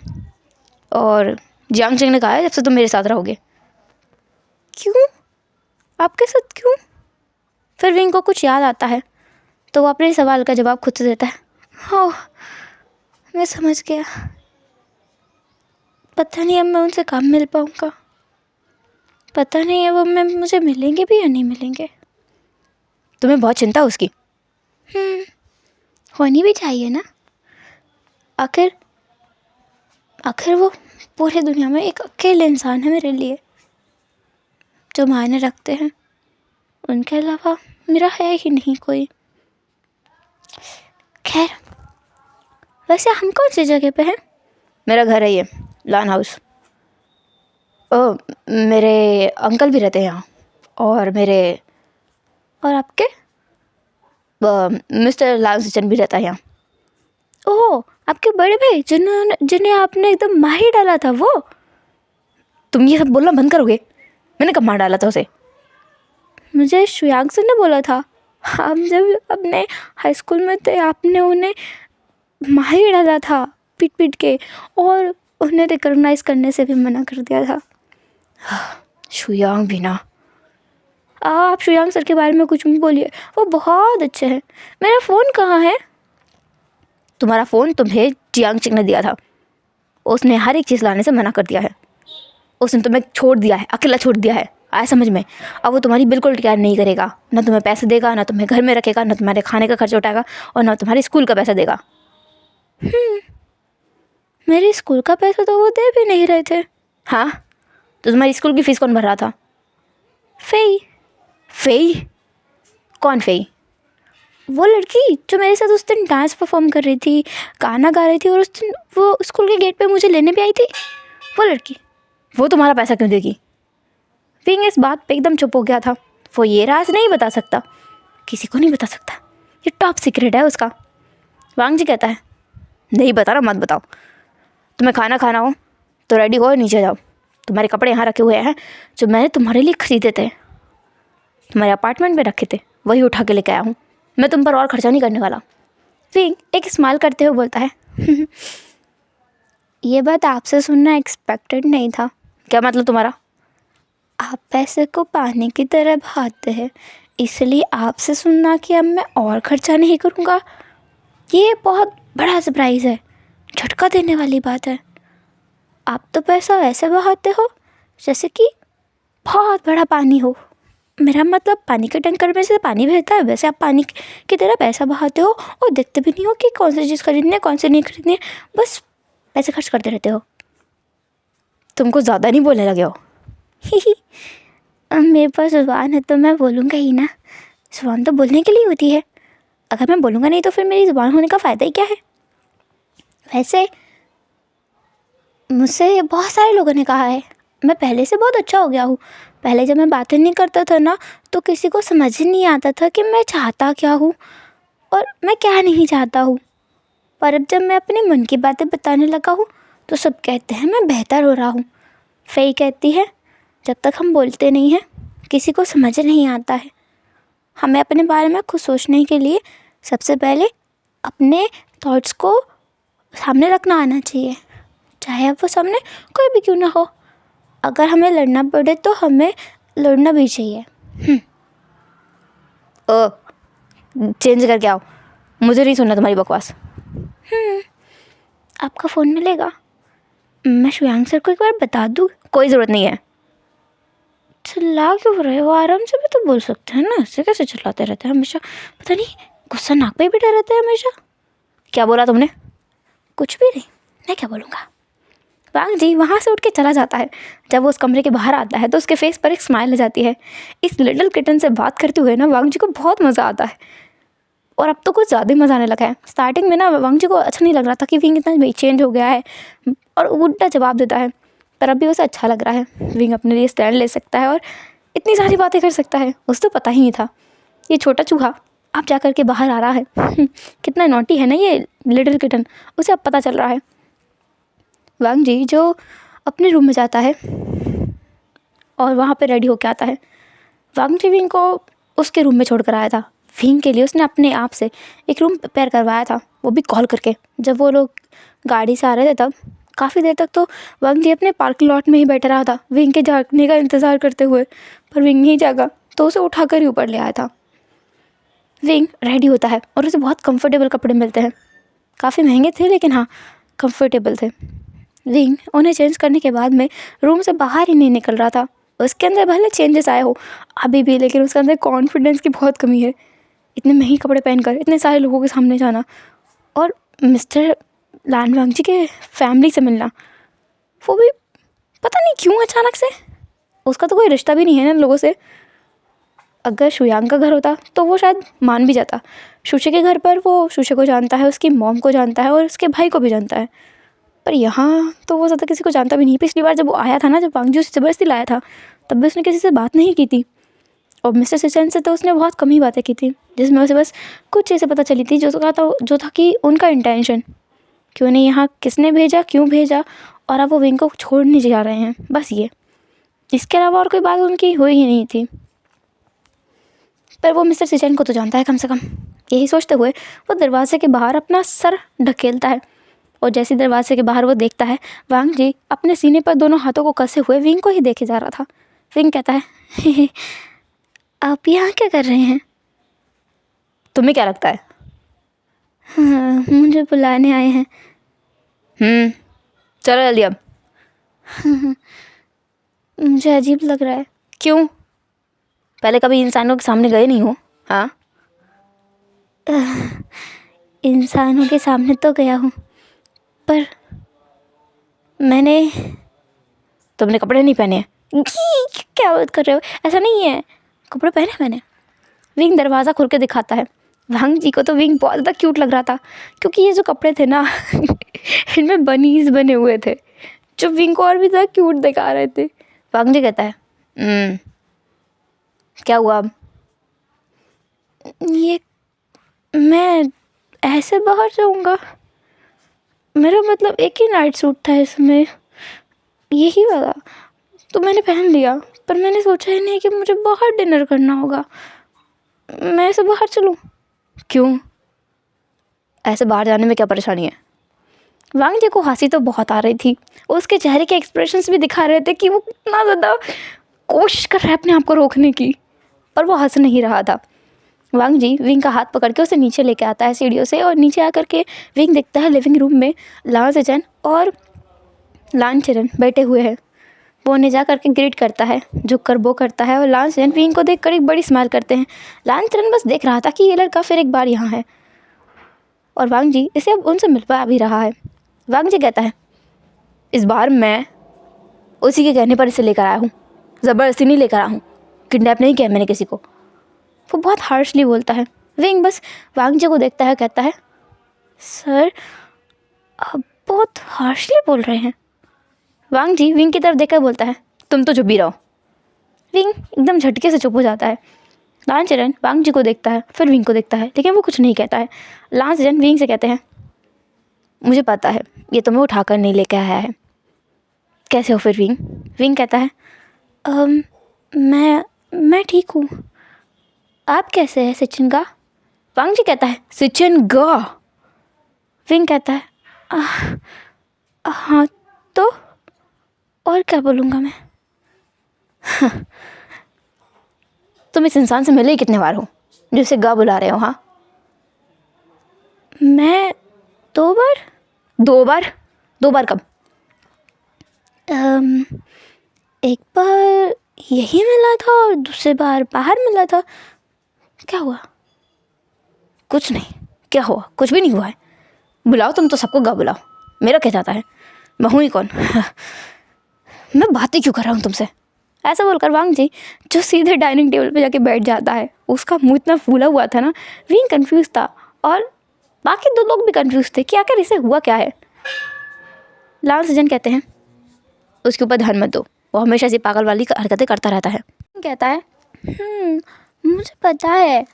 और जियांग चेंग ने कहा है जब से तुम मेरे साथ रहोगे। क्यों? आपके साथ क्यों? फिर विंग को कुछ याद आता है तो वो अपने सवाल का जवाब खुद से देता है। ओह, मैं समझ गया। पता नहीं अब मैं उनसे कब मिल पाऊँगा। पता नहीं अब मैं मुझे मिलेंगे भी या नहीं मिलेंगे। तुम्हें बहुत चिंता है उसकी? होनी भी चाहिए ना। आखिर वो पूरी दुनिया में एक अकेले इंसान है मेरे लिए जो मायने रखते हैं। उनके अलावा मेरा है ही नहीं कोई। खैर, वैसे हम कौन सी जगह पे हैं? मेरा घर है ये, लान हाउस। ओह, मेरे अंकल भी रहते हैं यहाँ। और आपके मिस्टर लाल सिचन भी रहता है यहाँ। ओह, आपके बड़े भाई जिन्हें आपने एकदम मार ही डाला था वो? तुम ये सब बोलना बंद करोगे? मैंने कब मार डाला था उसे? मुझे शुयांग सर ने बोला था। हम जब अपने हाई स्कूल में थे आपने उन्हें मार ही डाला था पीट पीट के, और उन्हें रिकॉग्नाइज करने से भी मना कर दिया था। शुयांग भी ना। आप शुयांग सर के बारे में कुछ भी बोलिए, वो बहुत अच्छे हैं। मेरा फ़ोन कहाँ है? तुम्हारा फ़ोन तुम्हें जियांग चिक ने दिया था। उसने हर एक चीज़ लाने से मना कर दिया है। उसने तुम्हें छोड़ दिया है, अकेला छोड़ दिया है। आया समझ में? अब वो तुम्हारी बिल्कुल केयर नहीं करेगा। ना तुम्हें पैसे देगा, ना तुम्हें घर में रखेगा, ना तुम्हारे खाने का खर्च उठाएगा, और ना तुम्हारे स्कूल का पैसा देगा। मेरे स्कूल का पैसा तो वो दे भी नहीं रहे थे। हाँ, तो तुम्हारी स्कूल की फ़ीस कौन भर रहा था? फेई। फेई? कौन फेई? वो लड़की जो मेरे साथ उस दिन डांस परफॉर्म कर रही थी, गाना गा रही थी, और उस दिन वो स्कूल के गेट पे मुझे लेने भी आई थी। वो लड़की। वो तुम्हारा पैसा क्यों देगी? विंग इस बात पे एकदम चुप हो गया था। वो ये राज नहीं बता सकता, किसी को नहीं बता सकता। ये टॉप सीक्रेट है उसका। वांग जी कहता है, नहीं बता रहा, मत बताओ। तुम्हें खाना खाना हो तो रेडी हो और नीचे जाओ। तुम्हारे कपड़े यहाँ रखे हुए हैं जो मैंने तुम्हारे लिए खरीदे थे, तुम्हारे अपार्टमेंट में रखे थे, वही उठा के लेके आया हूँ। मैं तुम पर और खर्चा नहीं करने वाला। विंग एक स्माइल करते हुए बोलता है, ये बात आपसे सुनना एक्सपेक्टेड नहीं था। क्या मतलब तुम्हारा? आप पैसे को पानी की तरह बहाते हैं, इसलिए आपसे सुनना कि अब मैं और खर्चा नहीं करूँगा, ये बहुत बड़ा सरप्राइज़ है, झटका देने वाली बात है। आप तो पैसा ऐसे बहाते हो जैसे कि बहुत बड़ा पानी हो। मेरा मतलब पानी के टैंकर में से पानी बहता है, वैसे आप पानी की तरह पैसा बहाते हो और देखते भी नहीं हो कि कौन सी चीज़ खरीदनी है, कौन सी नहीं खरीदनी है, बस पैसे खर्च करते रहते हो। तुमको ज़्यादा नहीं बोलने लगे हो? मेरे पास ज़ुबान है तो मैं बोलूँगा ही ना। ज़ुबान तो बोलने के लिए होती है। अगर मैं बोलूँगा नहीं तो फिर मेरी ज़ुबान होने का फ़ायदा ही क्या है? वैसे मुझसे बहुत सारे लोगों ने कहा है मैं पहले से बहुत अच्छा हो गया हूँ। पहले जब मैं बातें नहीं करता था ना तो किसी को समझ ही नहीं आता था कि मैं चाहता क्या हूँ और मैं क्या नहीं चाहता हूँ। पर अब जब मैं अपने मन की बातें बताने लगा हूँ तो सब कहते हैं मैं बेहतर हो रहा हूँ। फेई कहती है, जब तक हम बोलते नहीं हैं किसी को समझ नहीं आता है। हमें अपने बारे में खुद सोचने के लिए सबसे पहले अपने थॉट्स को सामने रखना आना चाहिए, चाहे अब वो सामने कोई भी क्यों ना हो। अगर हमें लड़ना पड़े तो हमें लड़ना भी चाहिए। ओ, चेंज करके आओ, मुझे नहीं सुनना तुम्हारी बकवास। आपका फ़ोन मिलेगा? मैं शुयांग सर को एक बार बता दूँ? कोई ज़रूरत नहीं है। चिल्ला क्यों रहे हो? आराम से भी तो बोल सकते हैं ना, ऐसे कैसे चिल्लाते रहते हैं हमेशा? पता नहीं गुस्सा नाक पे ही बैठा रहता है हमेशा। क्या बोला तुमने? कुछ भी नहीं, मैं क्या बोलूँगा। वांग जी वहाँ से उठ के चला जाता है। जब वो उस कमरे के बाहर आता है तो उसके फेस पर एक स्माइल आ जाती है। इस लिटिल किटन से बात करते हुए ना वांग जी को बहुत मज़ा आता है, और अब तो कुछ ज़्यादा ही मज़ा आने लगा है। स्टार्टिंग में ना वांग जी को अच्छा नहीं लग रहा था कि विंग इतना चेंज हो गया है और उल्टा जवाब देता है, पर अभी उसे अच्छा लग रहा है। विंग अपने लिए स्टैंड ले सकता है और इतनी सारी बातें कर सकता है। उसे तो पता ही नहीं था ये छोटा चूहा अब जा कर के बाहर आ रहा है। कितना नॉटी है ना ये लिटिल किटन, उसे अब पता चल रहा है। वांग जी जो अपने रूम में जाता है और वहाँ पे रेडी होके आता है। वांग जी विंग को उसके रूम में छोड़ कर आया था। विंग के लिए उसने अपने आप से एक रूम प्रिपेयर करवाया था, वो भी कॉल करके। जब वो लोग गाड़ी से आ रहे थे तब काफ़ी देर तक तो वांग जी अपने पार्किंग लॉट में ही बैठा रहा था विंग के जागने का इंतज़ार करते हुए, पर विंग नहीं जागा तो उसे उठा कर ही ऊपर ले आया था। विंग रेडी होता है और उसे बहुत कंफर्टेबल कपड़े मिलते हैं। काफ़ी महंगे थे लेकिन हाँ कंफर्टेबल थे। विंग उन्हें चेंज करने के बाद में रूम से बाहर ही नहीं निकल रहा था। उसके अंदर भले चेंजेस आए हो अभी भी, लेकिन उसके अंदर कॉन्फिडेंस की बहुत कमी है। इतने महंगे कपड़े पहनकर इतने सारे लोगों के सामने जाना और मिस्टर लान वांगजी के फैमिली से मिलना, वो भी पता नहीं क्यों अचानक से। उसका तो कोई रिश्ता भी नहीं है ना लोगों से। अगर शुयांग का घर होता तो वो शायद मान भी जाता। शुशे के घर पर वो शुशे को जानता है, उसकी मॉम को जानता है और उसके भाई को भी जानता है, पर यहाँ तो वो ज़्यादा किसी को जानता भी नहीं। पिछली बार जब वो आया था ना, जब वांगजी उसे ज़बरदस्ती लाया था, तब भी उसने किसी से बात नहीं की थी। और मिस्टर सिचन से तो उसने बहुत कम ही बातें की थी, जिसमें उसे बस कुछ चीज़ें पता चली थी जो था कि उनका इंटेंशन, कि उन्हें यहाँ किसने भेजा, क्यों भेजा, और अब वो विंग को छोड़ने जा रहे हैं, बस ये। इसके अलावा और कोई बात उनकी हुई ही नहीं थी। पर वो मिस्टर सिचन को तो जानता है कम से कम। यही सोचते हुए वो दरवाजे के बाहर अपना सर ढकेलता है और जैसे दरवाजे के बाहर वो देखता है वांगजी अपने सीने पर दोनों हाथों को कसे हुए विंग को ही देखे जा रहा था। विंग कहता है आप यहाँ क्या कर रहे हैं? तुम्हें क्या लगता है? हाँ, मुझे बुलाने आए हैं। चलो जल्दी अब। मुझे अजीब लग रहा है। क्यों? पहले कभी इंसानों के सामने गए नहीं हो? हाँ, इंसानों के सामने तो गया हूँ, पर तुमने कपड़े नहीं पहने हैं। क्या बात कर रहे हो? ऐसा नहीं है, कपड़े पहने मैंने। विंग दरवाज़ा खोल के दिखाता है। वांगजी को तो विंग बहुत ज़्यादा क्यूट लग रहा था, क्योंकि ये जो कपड़े थे ना इनमें बनीज बने हुए थे जो विंग को और भी ज़्यादा क्यूट दिखा रहे थे। वांगजी कहता है क्या हुआ अब? ये मैं ऐसे बाहर जाऊँगा? मेरा मतलब एक ही नाइट सूट था इसमें, यही वाला, तो मैंने पहन लिया, पर मैंने सोचा ही नहीं कि मुझे बाहर डिनर करना होगा। मैं ऐसे बाहर चलूँ? क्यों? ऐसे बाहर जाने में क्या परेशानी है? वांगजी को हंसी तो बहुत आ रही थी, उसके चेहरे के एक्सप्रेशंस भी दिखा रहे थे कि वो कितना ज़्यादा कोशिश कर रहा है अपने आप को रोकने की, पर वो हंस नहीं रहा था। वांगजी विंग का हाथ पकड़ के उसे नीचे लेके आता है सीढ़ियों से, और नीचे आकर के विंग देखता है लिविंग रूम में लान सेचन और लान चरण बैठे हुए हैं। वो उन्हें जा करके ग्रीट करता है, झुक कर वो करता है, और लान सेचन विंग को देखकर एक बड़ी स्माइल करते हैं। लान चरण बस देख रहा था कि ये लड़का फिर एक बार यहाँ है, और वांगजी इसे अब उनसे मिल पा भी रहा है। वांगजी कहता है इस बार मैं उसी के कहने पर इसे लेकर आया हूँ, ज़बरदस्ती नहीं लेकर आया हूँ, किडनैप नहीं किया मैंने किसी को। वो बहुत हार्शली बोलता है। विंग बस वांगजी को देखता है, कहता है सर आप बहुत हार्शली बोल रहे हैं। वांगजी विंग की तरफ देखकर बोलता है तुम तो चुप ही रहो। विंग एकदम झटके से चुप हो जाता है। लान चरण वांगजी को देखता है, फिर विंग को देखता है, लेकिन वो कुछ नहीं कहता है। लान चरण विंग से कहते हैं मुझे पता है ये तुम्हें उठाकर नहीं लेकर आया है, कैसे हो फिर विंग? विंग कहता है मैं ठीक हूँ, आप कैसे हैं सचिन गा? वांगजी कहता है सचिन गा? विंग कहता है हाँ तो और क्या बोलूँगा मैं? तुम इस इंसान से मिले ही कितने बार हो जो उसे गा बुला रहे हो? हाँ, मैं 2 बार। 2 बार? 2 बार कब? एक बार यही मिला था और दूसरी बार बाहर मिला था। क्या हुआ? कुछ नहीं। क्या हुआ? कुछ भी नहीं हुआ है। बुलाओ तुम तो सबको गा बुलाओ, मेरा क्या जाता है, मैं हूँ ही कौन। मैं बातें क्यों कर रहा हूँ तुमसे? ऐसा बोलकर वांगजी जो सीधे डाइनिंग टेबल पे जाके बैठ जाता है, उसका मुंह इतना फूला हुआ था ना, विंग कंफ्यूज था और बाकी 2 लोग भी कंफ्यूज थे कि आखिर इसे हुआ क्या है। लान सेचन कहते हैं उसके ऊपर ध्यान मत दो, वो हमेशा ऐसी पागल वाली हरकतें करता रहता है। कहता है मुझे पता है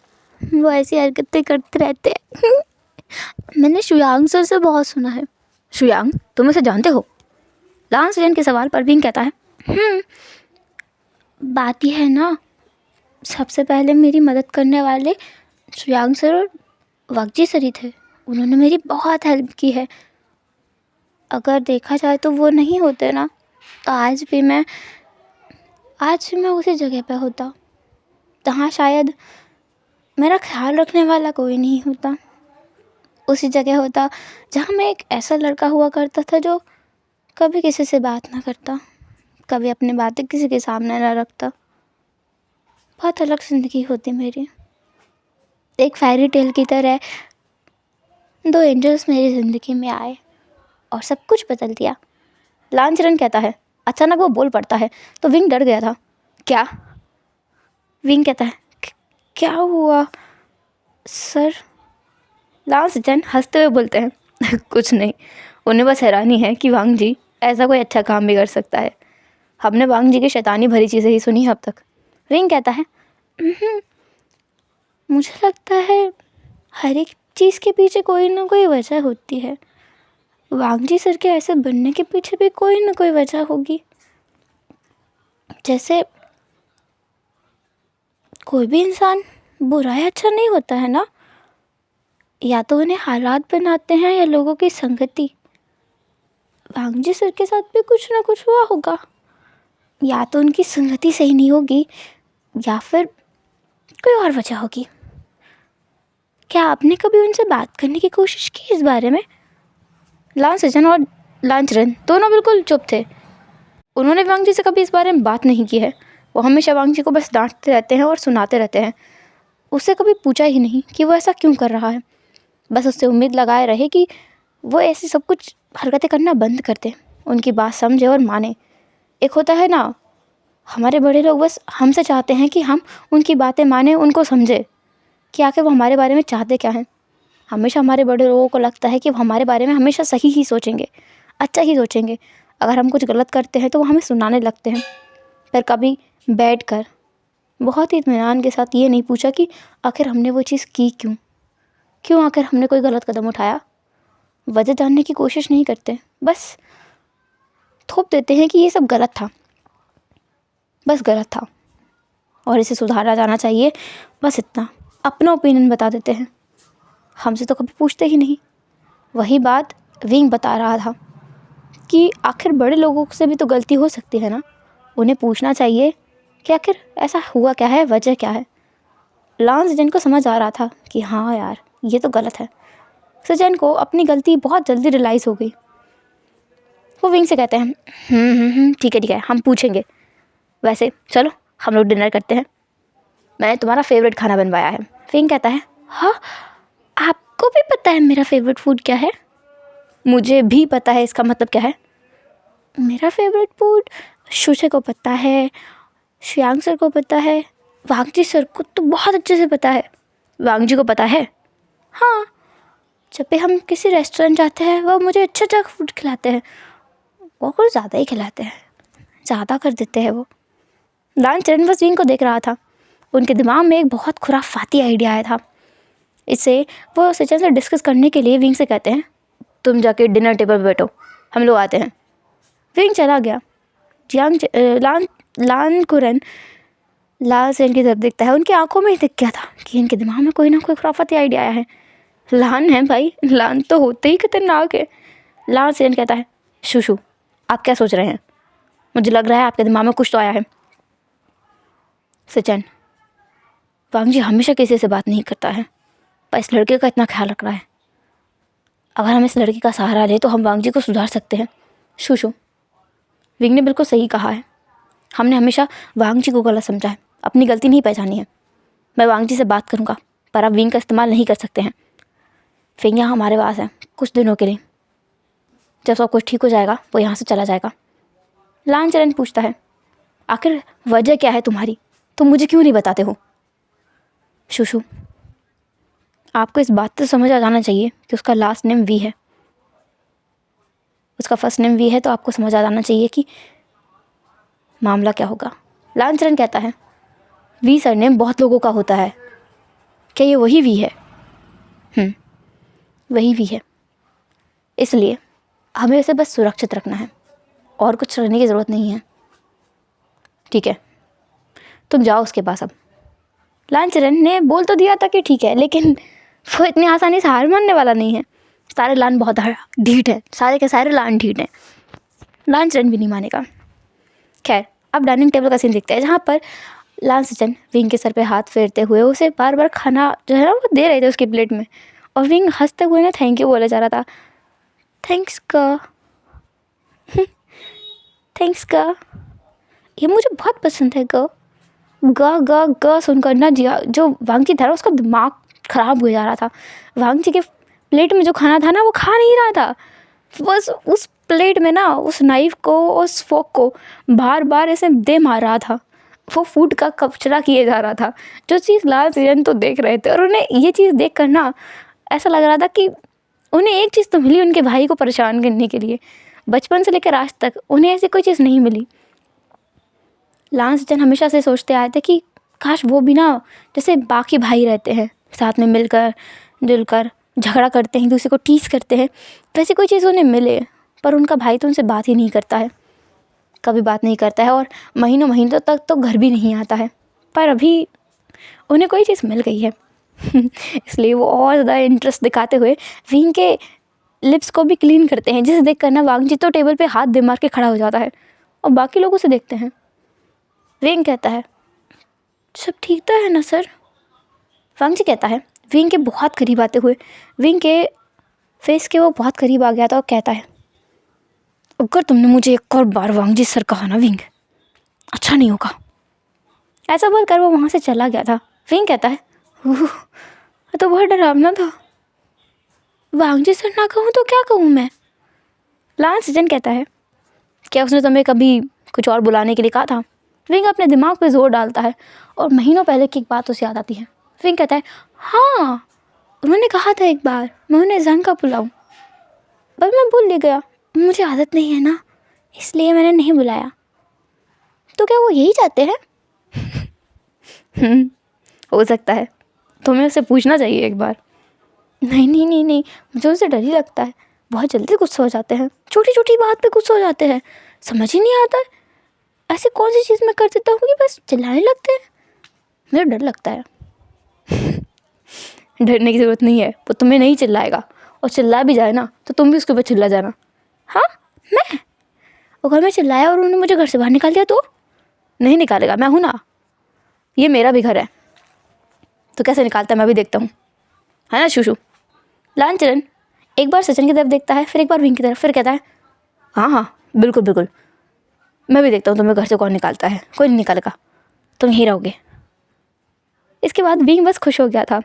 वो ऐसी हरकतें करते रहते हैं। मैंने शुयांग सर से बहुत सुना है। शुयांग? तुम उसे जानते हो? लान सेचन के सवाल पर विंग कहता है बात यह है ना, सबसे पहले मेरी मदद करने वाले शुयांग सर और वांगजी सर ही थे। उन्होंने मेरी बहुत हेल्प की है। अगर देखा जाए तो वो नहीं होते ना, तो आज भी मैं उसी जगह पे होता, जहाँ शायद मेरा ख्याल रखने वाला कोई नहीं होता। उसी जगह होता जहाँ मैं एक ऐसा लड़का हुआ करता था जो कभी किसी से बात ना करता, कभी अपनी बातें किसी के सामने ना रखता। बहुत अलग ज़िंदगी होती मेरी। एक फेरी टेल की तरह 2 एंजल्स मेरी ज़िंदगी में आए और सब कुछ बदल दिया। लांचरन कहता है, अचानक वो बोल पड़ता है तो विंग डर गया था। क्या? विंग कहता है, क्या हुआ सर? लांचरन हंसते हुए बोलते हैं, कुछ नहीं, उन्हें बस हैरानी है कि वांग जी ऐसा कोई अच्छा काम भी कर सकता है। हमने वांग जी की शैतानी भरी चीज़ें ही सुनी है अब तक। विंग कहता है, मुझे लगता है हर एक चीज़ के पीछे कोई ना कोई वजह होती है। वांग जी सर के ऐसे बनने के पीछे भी कोई ना कोई वजह होगी। जैसे कोई भी इंसान बुरा या अच्छा नहीं होता है ना, या तो उन्हें हालात बनाते हैं या लोगों की संगति। वांग जी सर के साथ भी कुछ ना कुछ हुआ होगा। या तो उनकी संगति सही नहीं होगी या फिर कोई और वजह होगी। क्या आपने कभी उनसे बात करने की कोशिश की इस बारे में? लांचरन और लांचरन दोनों बिल्कुल चुप थे। उन्होंने वांग जी से कभी इस बारे में बात नहीं की है। वो हमेशा वांग जी को बस डांटते रहते हैं और सुनाते रहते हैं। उससे कभी पूछा ही नहीं कि वो ऐसा क्यों कर रहा है। बस उससे उम्मीद लगाए रहे कि वो ऐसी सब कुछ हरकतें करना बंद कर दे, उनकी बात समझे और माने। एक होता है ना, हमारे बड़े लोग बस हमसे चाहते हैं कि हम उनकी बातें माने, उनको समझे कि आखिर वो हमारे बारे में चाहते क्या हैं। हमेशा हमारे बड़े लोगों को लगता है कि वो हमारे बारे में हमेशा सही ही सोचेंगे, अच्छा ही सोचेंगे। अगर हम कुछ गलत करते हैं तो वो हमें सुनाने लगते हैं। पर कभी बैठ कर बहुत ही इत्मीनान के साथ ये नहीं पूछा कि आखिर हमने वो चीज़ की क्यों आखिर हमने कोई गलत कदम उठाया। वजह जानने की कोशिश नहीं करते, बस थोप देते हैं कि ये सब गलत था, बस गलत था और इसे सुधारा जाना चाहिए, बस इतना। अपना ओपिनियन बता देते हैं, हमसे तो कभी पूछते ही नहीं। वही बात विंग बता रहा था कि आखिर बड़े लोगों से भी तो गलती हो सकती है ना, उन्हें पूछना चाहिए कि आखिर ऐसा हुआ क्या है, वजह क्या है। लांचरन को समझ आ रहा था कि हाँ यार, ये तो गलत है। सजन को अपनी गलती बहुत जल्दी रियलाइज़ हो गई। वो विंग से कहते हैं, ठीक है, हम पूछेंगे। वैसे चलो हम लोग डिनर करते हैं, मैंने तुम्हारा फेवरेट खाना बनवाया है। विंग कहता है, हाँ, आपको भी पता है मेरा फेवरेट फूड क्या है? मुझे भी पता है, इसका मतलब क्या है? मेरा फेवरेट फूड शुशे को पता है, श्यांग सर को पता है, वांग जी सर को तो बहुत अच्छे से पता है। वांग जी को पता है? हाँ, जब भी हम किसी रेस्टोरेंट जाते हैं वो मुझे अच्छा फूड खिलाते हैं, वो कुछ ज़्यादा ही खिलाते हैं, ज़्यादा कर देते हैं वो। लांचरन बस विंग को देख रहा था। उनके दिमाग में एक बहुत खुराफाती आइडिया आया था। इससे वो सचिन से डिस्कस करने के लिए विंग से कहते हैं, तुम जाके डिनर टेबल पर बैठो, हम लोग आते हैं। विंग चला गया। लांचरन लांचरन की तरफ देखता है। उनकी आंखों में ही दिख गया था कि इनके दिमाग में कोई ना कोई खुराफाती आइडिया आया है। लान है भाई, लान तो होते ही खतरनाक है। लांचरन कहता है, शुशु आप क्या सोच रहे हैं? मुझे लग रहा है आपके दिमाग में कुछ तो आया है। सचिन, वांग जी हमेशा किसी से बात नहीं करता है, पर इस लड़के का इतना ख्याल रख रहा है। अगर हम इस लड़की का सहारा लें तो हम वांग जी को सुधार सकते हैं। शुशु, विंग ने बिल्कुल सही कहा है। हमने हमेशा वांग जी को गलत समझा है, अपनी गलती नहीं पहचानी है। मैं वांग जी से बात करूँगा, पर आप विंग का इस्तेमाल नहीं कर सकते हैं। विंग यहाँ हमारे पास है कुछ दिनों के लिए, जब सब कुछ ठीक हो जाएगा वो यहाँ से चला जाएगा। लांचरन पूछता है, आखिर वजह क्या है तुम्हारी, तुम मुझे क्यों नहीं बताते हो? शुशु, आपको इस बात से समझ आ जाना चाहिए कि उसका लास्ट नेम वी है, उसका फर्स्ट नेम वी है, तो आपको समझ आ जाना चाहिए कि मामला क्या होगा। लांचरन कहता है, वी सरनेम बहुत लोगों का होता है, क्या ये वही वी है? वही वी है, इसलिए हमें उसे बस सुरक्षित रखना है और कुछ करने की ज़रूरत नहीं है। ठीक है, तुम जाओ उसके पास। अब लांचरन ने बोल तो दिया था कि ठीक है, लेकिन वो इतनी आसानी से हार मानने वाला नहीं है। सारे लान बहुत ढीठ है, सारे के सारे लान ढीठ हैं। लांचरन भी नहीं मानेगा। खैर, अब डाइनिंग टेबल का सीन देखते हैं, जहाँ पर लांस सचिन विंग के सर पे हाथ फेरते हुए उसे बार बार खाना जो है ना वो दे रहे थे उसकी प्लेट में, और विंग हंसते हुए ना थैंक यू बोला जा रहा था। थैंक्स का थैंक्स का, ये मुझे बहुत पसंद है ग ग ग ग सुनकर ना जिया जो वांगची था उसका दिमाग ख़राब हो जा रहा था। वांगची के प्लेट में जो खाना था ना वो खा नहीं रहा था, बस उस प्लेट में ना उस नाइफ को उस फोक को बार बार ऐसे दे मार रहा था। वो फूड का कचरा किए जा रहा था, जो चीज़ लाल सीजन तो देख रहे थे, और उन्हें ये चीज़ देख कर ना ऐसा लग रहा था कि उन्हें एक चीज़ तो मिली उनके भाई को परेशान करने के लिए। बचपन से लेकर आज तक उन्हें ऐसी कोई चीज़ नहीं मिली। लांस जन हमेशा से सोचते आए थे कि काश वो भी ना जैसे बाकी भाई रहते हैं, साथ में मिलकर जुलकर झगड़ा करते हैं, एक दूसरे को टीस करते हैं, वैसी कोई चीज़ उन्हें मिले। पर उनका भाई तो उनसे बात ही नहीं करता है, कभी बात नहीं करता है, और महीनों महीनों तक तो घर भी नहीं आता है। पर अभी उन्हें कोई चीज़ मिल गई है इसलिए वो और ज़्यादा इंटरेस्ट दिखाते हुए विंग के लिप्स को भी क्लीन करते हैं, जिसे देख कर ना वांगजी तो टेबल पे हाथ दे मार के खड़ा हो जाता है और बाकी लोग उसे देखते हैं। विंग कहता है सब ठीक तो है ना सर? वांगजी कहता है विंग के बहुत करीब आते हुए, विंग के फेस के वो बहुत करीब आ गया था और कहता है अगर तुमने मुझे एक और बार वांगजी सर कहा ना विंग, अच्छा नहीं होगा। ऐसा बोलकर वो वहाँ से चला गया था। विंग कहता है तो बहुत डरावना था, वांगजी सर ना कहूँ तो क्या कहूँ मैं? लांस सचिन कहता है क्या उसने तुम्हें कभी कुछ और बुलाने के लिए कहा था? विंग अपने दिमाग पे जोर डालता है और महीनों पहले की एक बात उसे याद आती है। विंग कहता है हाँ, उन्होंने कहा था एक बार मैं उन्हें जंग का बुलाऊँ, पर मैं भूल ही गया, मुझे आदत नहीं है ना, इसलिए मैंने नहीं बुलाया। तो क्या वो यही चाहते हैं? हो सकता है, तुम्हें उससे पूछना चाहिए एक बार। नहीं नहीं नहीं नहीं, मुझे उससे डर ही लगता है, बहुत जल्दी गुस्सा हो जाते हैं, छोटी छोटी बात पे गुस्सा हो जाते हैं, समझ ही नहीं आता है ऐसी कौन सी चीज़ मैं कर देता हूँ कि बस चिल्लाने लगते हैं। मुझे डर लगता है। डरने की ज़रूरत नहीं है, वो तुम्हें नहीं चिल्लाएगा, और चिल्ला भी जाए ना तो तुम भी उसके ऊपर चिल्ला जाना। हाँ मैं, अगर मैं चिल्लाया और उन्होंने मुझे घर से बाहर निकाल दिया तो? नहीं निकालेगा, मैं हूँ ना, ये मेरा भी घर है, तो कैसे निकालता है मैं भी देखता हूँ, है ना शूशू? लांचरन एक बार सचिन की तरफ देखता है, फिर एक बार विंग की तरफ, फिर कहता है हाँ हाँ बिल्कुल बिल्कुल, मैं भी देखता हूँ तुम्हें घर से कौन निकालता है, कोई नहीं निकालेगा, तुम यहीं रहोगे। इसके बाद विंग बस खुश हो गया था।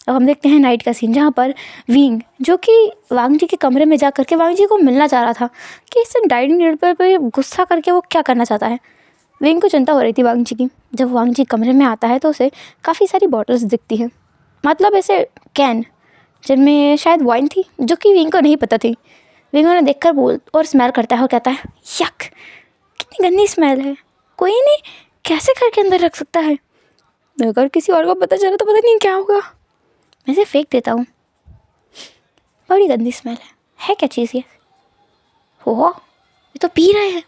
अब हम देखते हैं नाइट का सीन, जहाँ पर विंग जो कि वांगजी के कमरे में जा करके वांगजी को मिलना चाह रहा था कि इस डाइनिंग टेबल पर गुस्सा करके वो क्या करना चाहता है। विंग को चिंता हो रही थी वांगजी की। जब वांगजी कमरे में आता है तो उसे काफ़ी सारी बॉटल्स दिखती हैं, मतलब ऐसे कैन, जिनमें शायद वाइन थी, जो कि विंग को नहीं पता थी। विंग उन्हें देखकर बोल और स्मेल करता है और कहता है यक, कितनी गंदी स्मेल है, कोई नहीं कैसे करके अंदर रख सकता है, अगर किसी और को पता चला तो पता नहीं क्या होगा, मैं इसे फेंक देता हूँ, बड़ी गंदी स्मेल है क्या चीज़ ये? हो ये तो पी रहे हैं।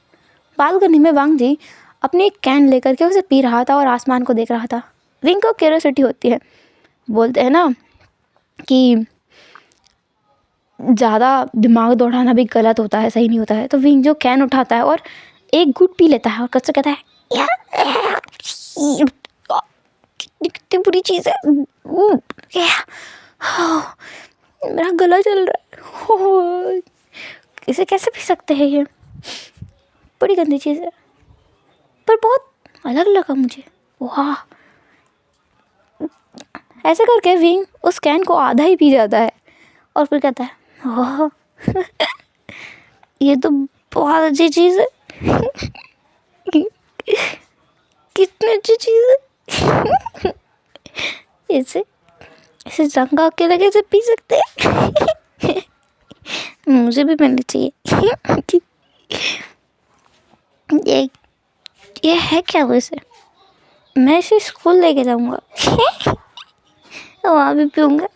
बालकनी में वांगजी अपनी एक कैन लेकर के उसे पी रहा था और आसमान को देख रहा था। विंग को क्यूरियोसिटी होती है, बोलते हैं ना कि ज़्यादा दिमाग दौड़ाना भी गलत होता है, सही नहीं होता है। तो विंग जो कैन उठाता है और एक घूंट पी लेता है और कच्चा कहता है कितनी बुरी चीज़ है, मेरा गला जल रहा है, इसे कैसे पी सकते हैं, ये बड़ी गंदी चीज़ है, पर बहुत अलग लगा मुझे, वाह। ऐसे करके विंग उस कैन को आधा ही पी जाता है और फिर कहता है वाह ये तो बहुत अच्छी चीज़ है कितनी अच्छी चीज़ है इसे इसे जंगा के लगे से पी सकते हैं मुझे भी मिलनी चाहिए ये है क्या वैसे, मैं इसे स्कूल लेके जाऊँगा वहाँ भी पीऊँगा।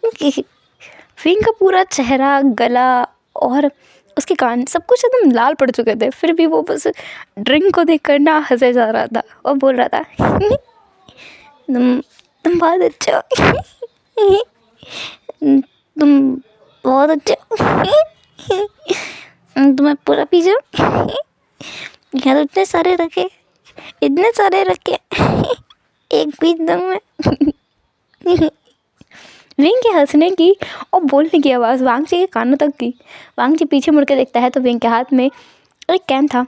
विंग का पूरा चेहरा, गला और उसके कान सब कुछ एकदम लाल पड़ चुके थे, फिर भी वो बस ड्रिंक को देखकर ना हंसे जा रहा था और बोल रहा था तुम बहुत अच्छे हो तुम बहुत अच्छे हो तुम्हें पूरा पी जाओ, यहाँ तो इतने सारे रखे एक भी दम में विंग के हंसने की और बोलने की आवाज़ वांगची के कानों तक थी। वांगची पीछे मुड़ के देखता है तो विंग के हाथ में एक कैन था।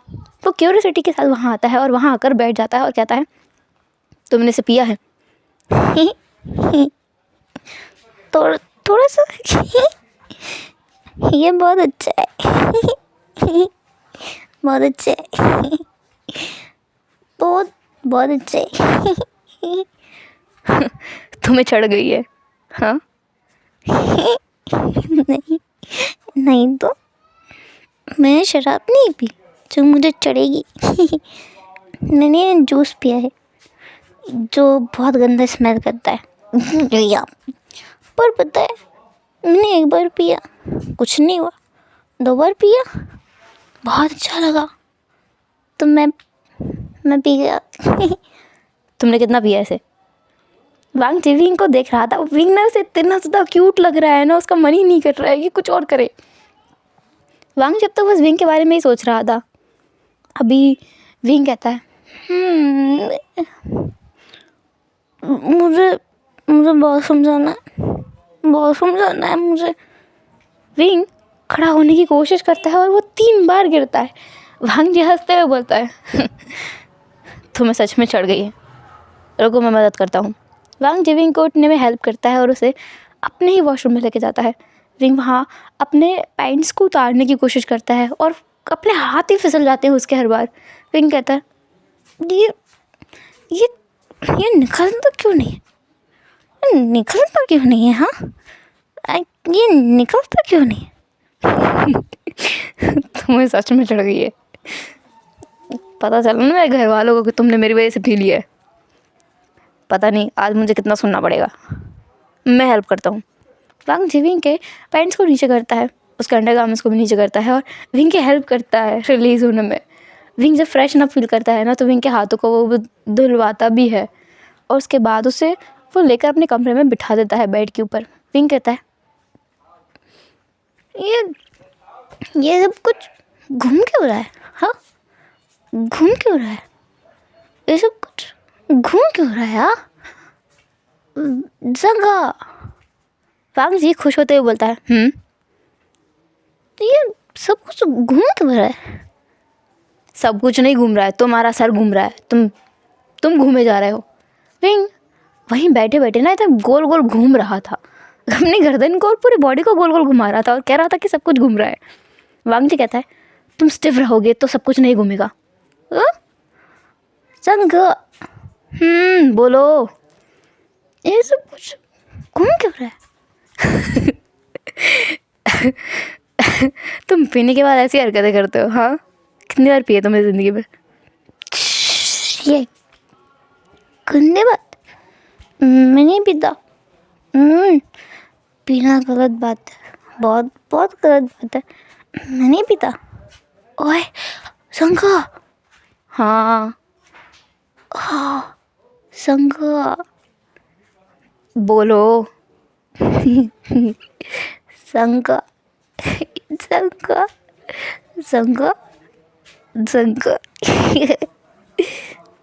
वो क्यूरियोसिटी के साथ वहाँ आता है और वहाँ आकर बैठ जाता है और कहता है, तुमने इसे पिया है? थोड़ा थोड़ा सा ये बहुत अच्छा है। बहुत अच्छा है। बहुत बहुत अच्छा है। तुम्हें चढ़ गई है? हाँ। नहीं नहीं तो मैं शराब नहीं पी जो मुझे चढ़ेगी। मैंने जूस पिया है जो बहुत गंदा स्मेल करता है। या पर पता है, मैंने एक बार पिया, कुछ नहीं हुआ। 2 बार पिया, बहुत अच्छा लगा, तो मैं पी गया। तुमने कितना पिया ऐसे? वांगची विंग को देख रहा था। विंग ने उसे इतना ज़्यादा क्यूट लग रहा है ना, उसका मन ही नहीं कर रहा है कि कुछ और करे। वांग जब तक बस विंग के बारे में ही सोच रहा था। अभी विंग कहता है, मुझे मुझे बहुत समझाना है मुझे। विंग खड़ा होने की कोशिश करता है और वो 3 बार गिरता है। वांग जी हंसते हुए बोलता है, तुम्हें सच में चढ़ गई है, रुको मैं मदद करता हूँ। वांग जी विंग को उठने में हेल्प करता है और उसे अपने ही वॉशरूम में लेके जाता है। विंग वहाँ अपने पैंट्स को उतारने की कोशिश करता है और अपने हाथ ही फिसल जाते हैं उसके हर बार। विंग कहता है, ये ये ये निकलता क्यों नहीं है? हाँ, ये निकलता क्यों नहीं है? तुम्हें सच में चढ़ गई है। पता चला ना मेरे घर वालों को कि तुमने मेरी वजह से पी लिया है। पता नहीं आज मुझे कितना सुनना पड़ेगा। मैं हेल्प करता हूँ। वांग जी विंग के पैंट्स को नीचे करता है, उसके अंडरगार्मेंट्स को भी नीचे करता है और विंग की हेल्प करता है रिलीज़ होने में। विंग जब फ्रेश अप फील करता है ना, तो विंग के हाथों को वो धुलवाता भी है और उसके बाद उसे वो लेकर अपने कमरे में बिठा देता है बेड के ऊपर। विंग कहता है, ये सब कुछ घूम क्यों रहा है? हाँ, घूम क्यों रहा है? ये सब कुछ घूम क्यों रहा है? हाँ, जगह। वांग जी खुश होते हुए बोलता है, ये सब कुछ घूम क्यों रहा है? सब कुछ नहीं घूम रहा है, तुम्हारा सर घूम रहा है, तुम घूमे जा रहे हो। विंग वहीं बैठे बैठे ना इधर गोल गोल घूम रहा था, अपनी गर्दन को और पूरी बॉडी को गोल गोल घुमा रहा था और कह रहा था कि सब कुछ घूम रहा है। वांग जी कहता है, तुम स्टिफ रहोगे तो सब कुछ नहीं घूमेगा। संग बोलो, ये सब कुछ घूम क्यों रहा है? तुम पीने के बाद ऐसी हरकतें करते हो? हाँ, कितनी बार पिए तुमने ज़िंदगी में? ये गंदी बात, मैं नहीं पीता। पीना गलत बात है, बहुत बहुत गलत बात है। मैं नहीं पीता। ओए संगा। हाँ संगा, बोलो। संगा संगा संगा संगा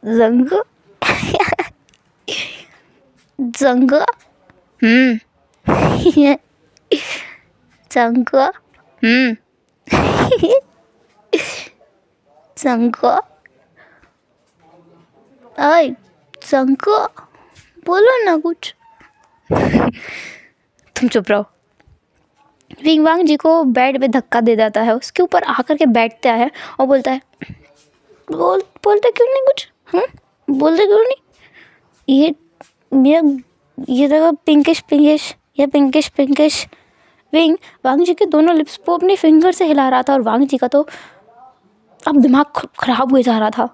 संगा संगा संगा संगा। आय संगा, बोलो ना कुछ। तुम चुप रहो। विंग वांग जी को बेड पे धक्का दे देता है, उसके ऊपर आकर के बैठता है और बोलता है, बोलते क्यों नहीं कुछ? बोलते क्यों नहीं? ये देखो पिंकिश पिंकिश। विंग वांग जी के दोनों लिप्स को अपने फिंगर से हिला रहा था और वांग जी का तो अब दिमाग खराब हुए जा रहा था।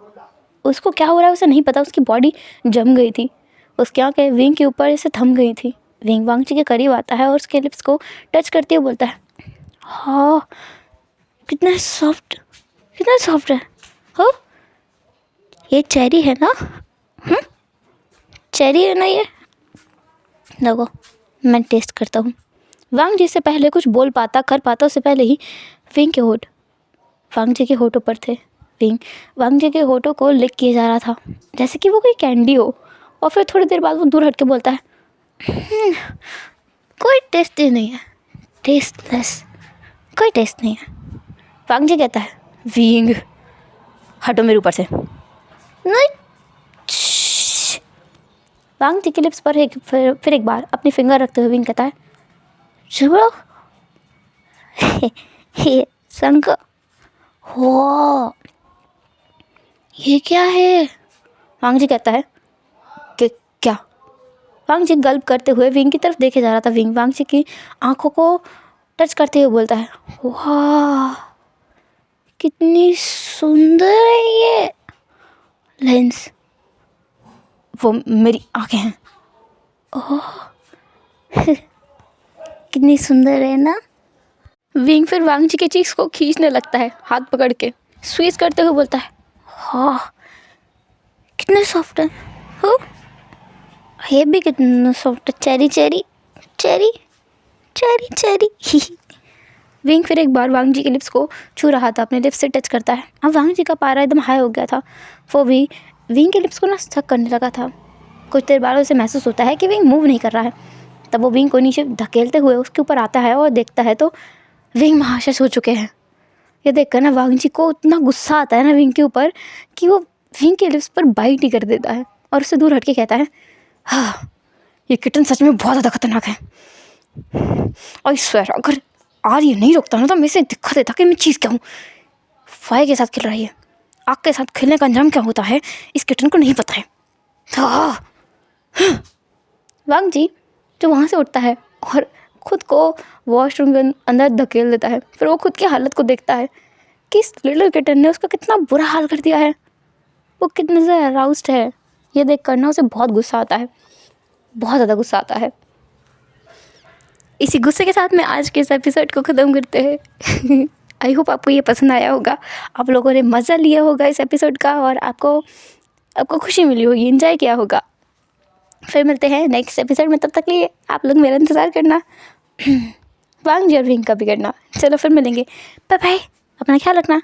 उसको क्या हो रहा है उसे नहीं पता, उसकी बॉडी जम गई थी, उसकी आँखें विंग के ऊपर ऐसे थम गई थी। विंग वांग जी के करीब आता है और उसके लिप्स को टच करते हुए बोलता है, हाँ कितना सॉफ्ट है। हो, ये चेरी है ना? चेरी है ना ये? देखो मैं टेस्ट करता हूँ। वांग जी से पहले कुछ कर पाता उससे पहले ही विंग के होठ वांग जी के होठों पर थे। विंग वांग जी के होठों को लिक किए जा रहा था जैसे कि वो कोई कैंडी हो, और फिर थोड़ी देर बाद वो दूर हट के बोलता है कोई टेस्ट ही नहीं है, टेस्टलेस, कोई टेस्ट नहीं है। वांग जी कहता है विंग हटो मेरे ऊपर से। नहीं। वांग जी के लिप्स पर फिर एक बार अपनी फिंगर रखते हुए विंग कहता है छोड़ो। हे संग हो, ये क्या है? वांग जी कहता है कि क्या? वांग जी गल्प करते हुए विंग की तरफ देखे जा रहा था। विंग वांग जी की आंखों को टच करते हुए बोलता है वाह कितनी सुंदर है ये लेंस। वो मेरी आंखें हैं। ओह कितनी सुंदर है ना। विंग फिर वांग जी के चीक्स को खींचने लगता है हाथ पकड़ के, स्वीज करते हुए बोलता है हाँ कितने सॉफ्ट है। हो ये भी कितना सॉफ्ट है। Cherry cherry cherry cherry cherry. Wing फिर एक बार वांग जी के लिप्स को छू रहा था, अपने लिप्स से टच करता है। अब वांग जी का पारा एकदम हाई हो गया था। वो भी विंग के लिप्स को ना स्टक करने लगा था। कुछ देर बाद उसे महसूस होता है कि विंग मूव नहीं कर रहा है। तब वो विंग को नीचे धकेलते हुए उसके ऊपर आता है और देखता है तो विंग महाशय हो चुके हैं। ये देखकर ना वांग जी को इतना गुस्सा आता है ना विंग के ऊपर कि वो विंग के लिप्स पर बाइट ही कर देता है और उससे दूर हट के कहता है हाँ ये किटन सच में बहुत ज़्यादा खतरनाक है। और स्वेर अगर आज ये नहीं रोकता ना तो मैं इसे दिखा देता कि मैं चीज़ क्या हूँ। फायर के साथ खेल रही है, आग के साथ खेलने का अंजाम क्या होता है इस किटन को नहीं पता है। वांग जी जो वहाँ से उठता है और खुद को वॉशरूम के अंदर धकेल देता है। फिर वो खुद की हालत को देखता है कि इस लिटिल किटन ने उसका कितना बुरा हाल कर दिया है, वो कितने से अराउज्ड है। ये देख कर ना उसे बहुत गुस्सा आता है, बहुत ज़्यादा गुस्सा आता है। इसी गुस्से के साथ में आज के इस एपिसोड को ख़त्म करते हैं। आई होप आपको ये पसंद आया होगा, आप लोगों ने मज़ा लिया होगा इस एपिसोड का और आपको खुशी मिली होगी, एंजॉय किया होगा। फिर मिलते हैं नेक्स्ट एपिसोड में, तब तक लिए आप लोग मेरा इंतज़ार करना। वांग जी और विंग का भी करना। चलो फिर मिलेंगे, बाय बाय, अपना ख्याल रखना।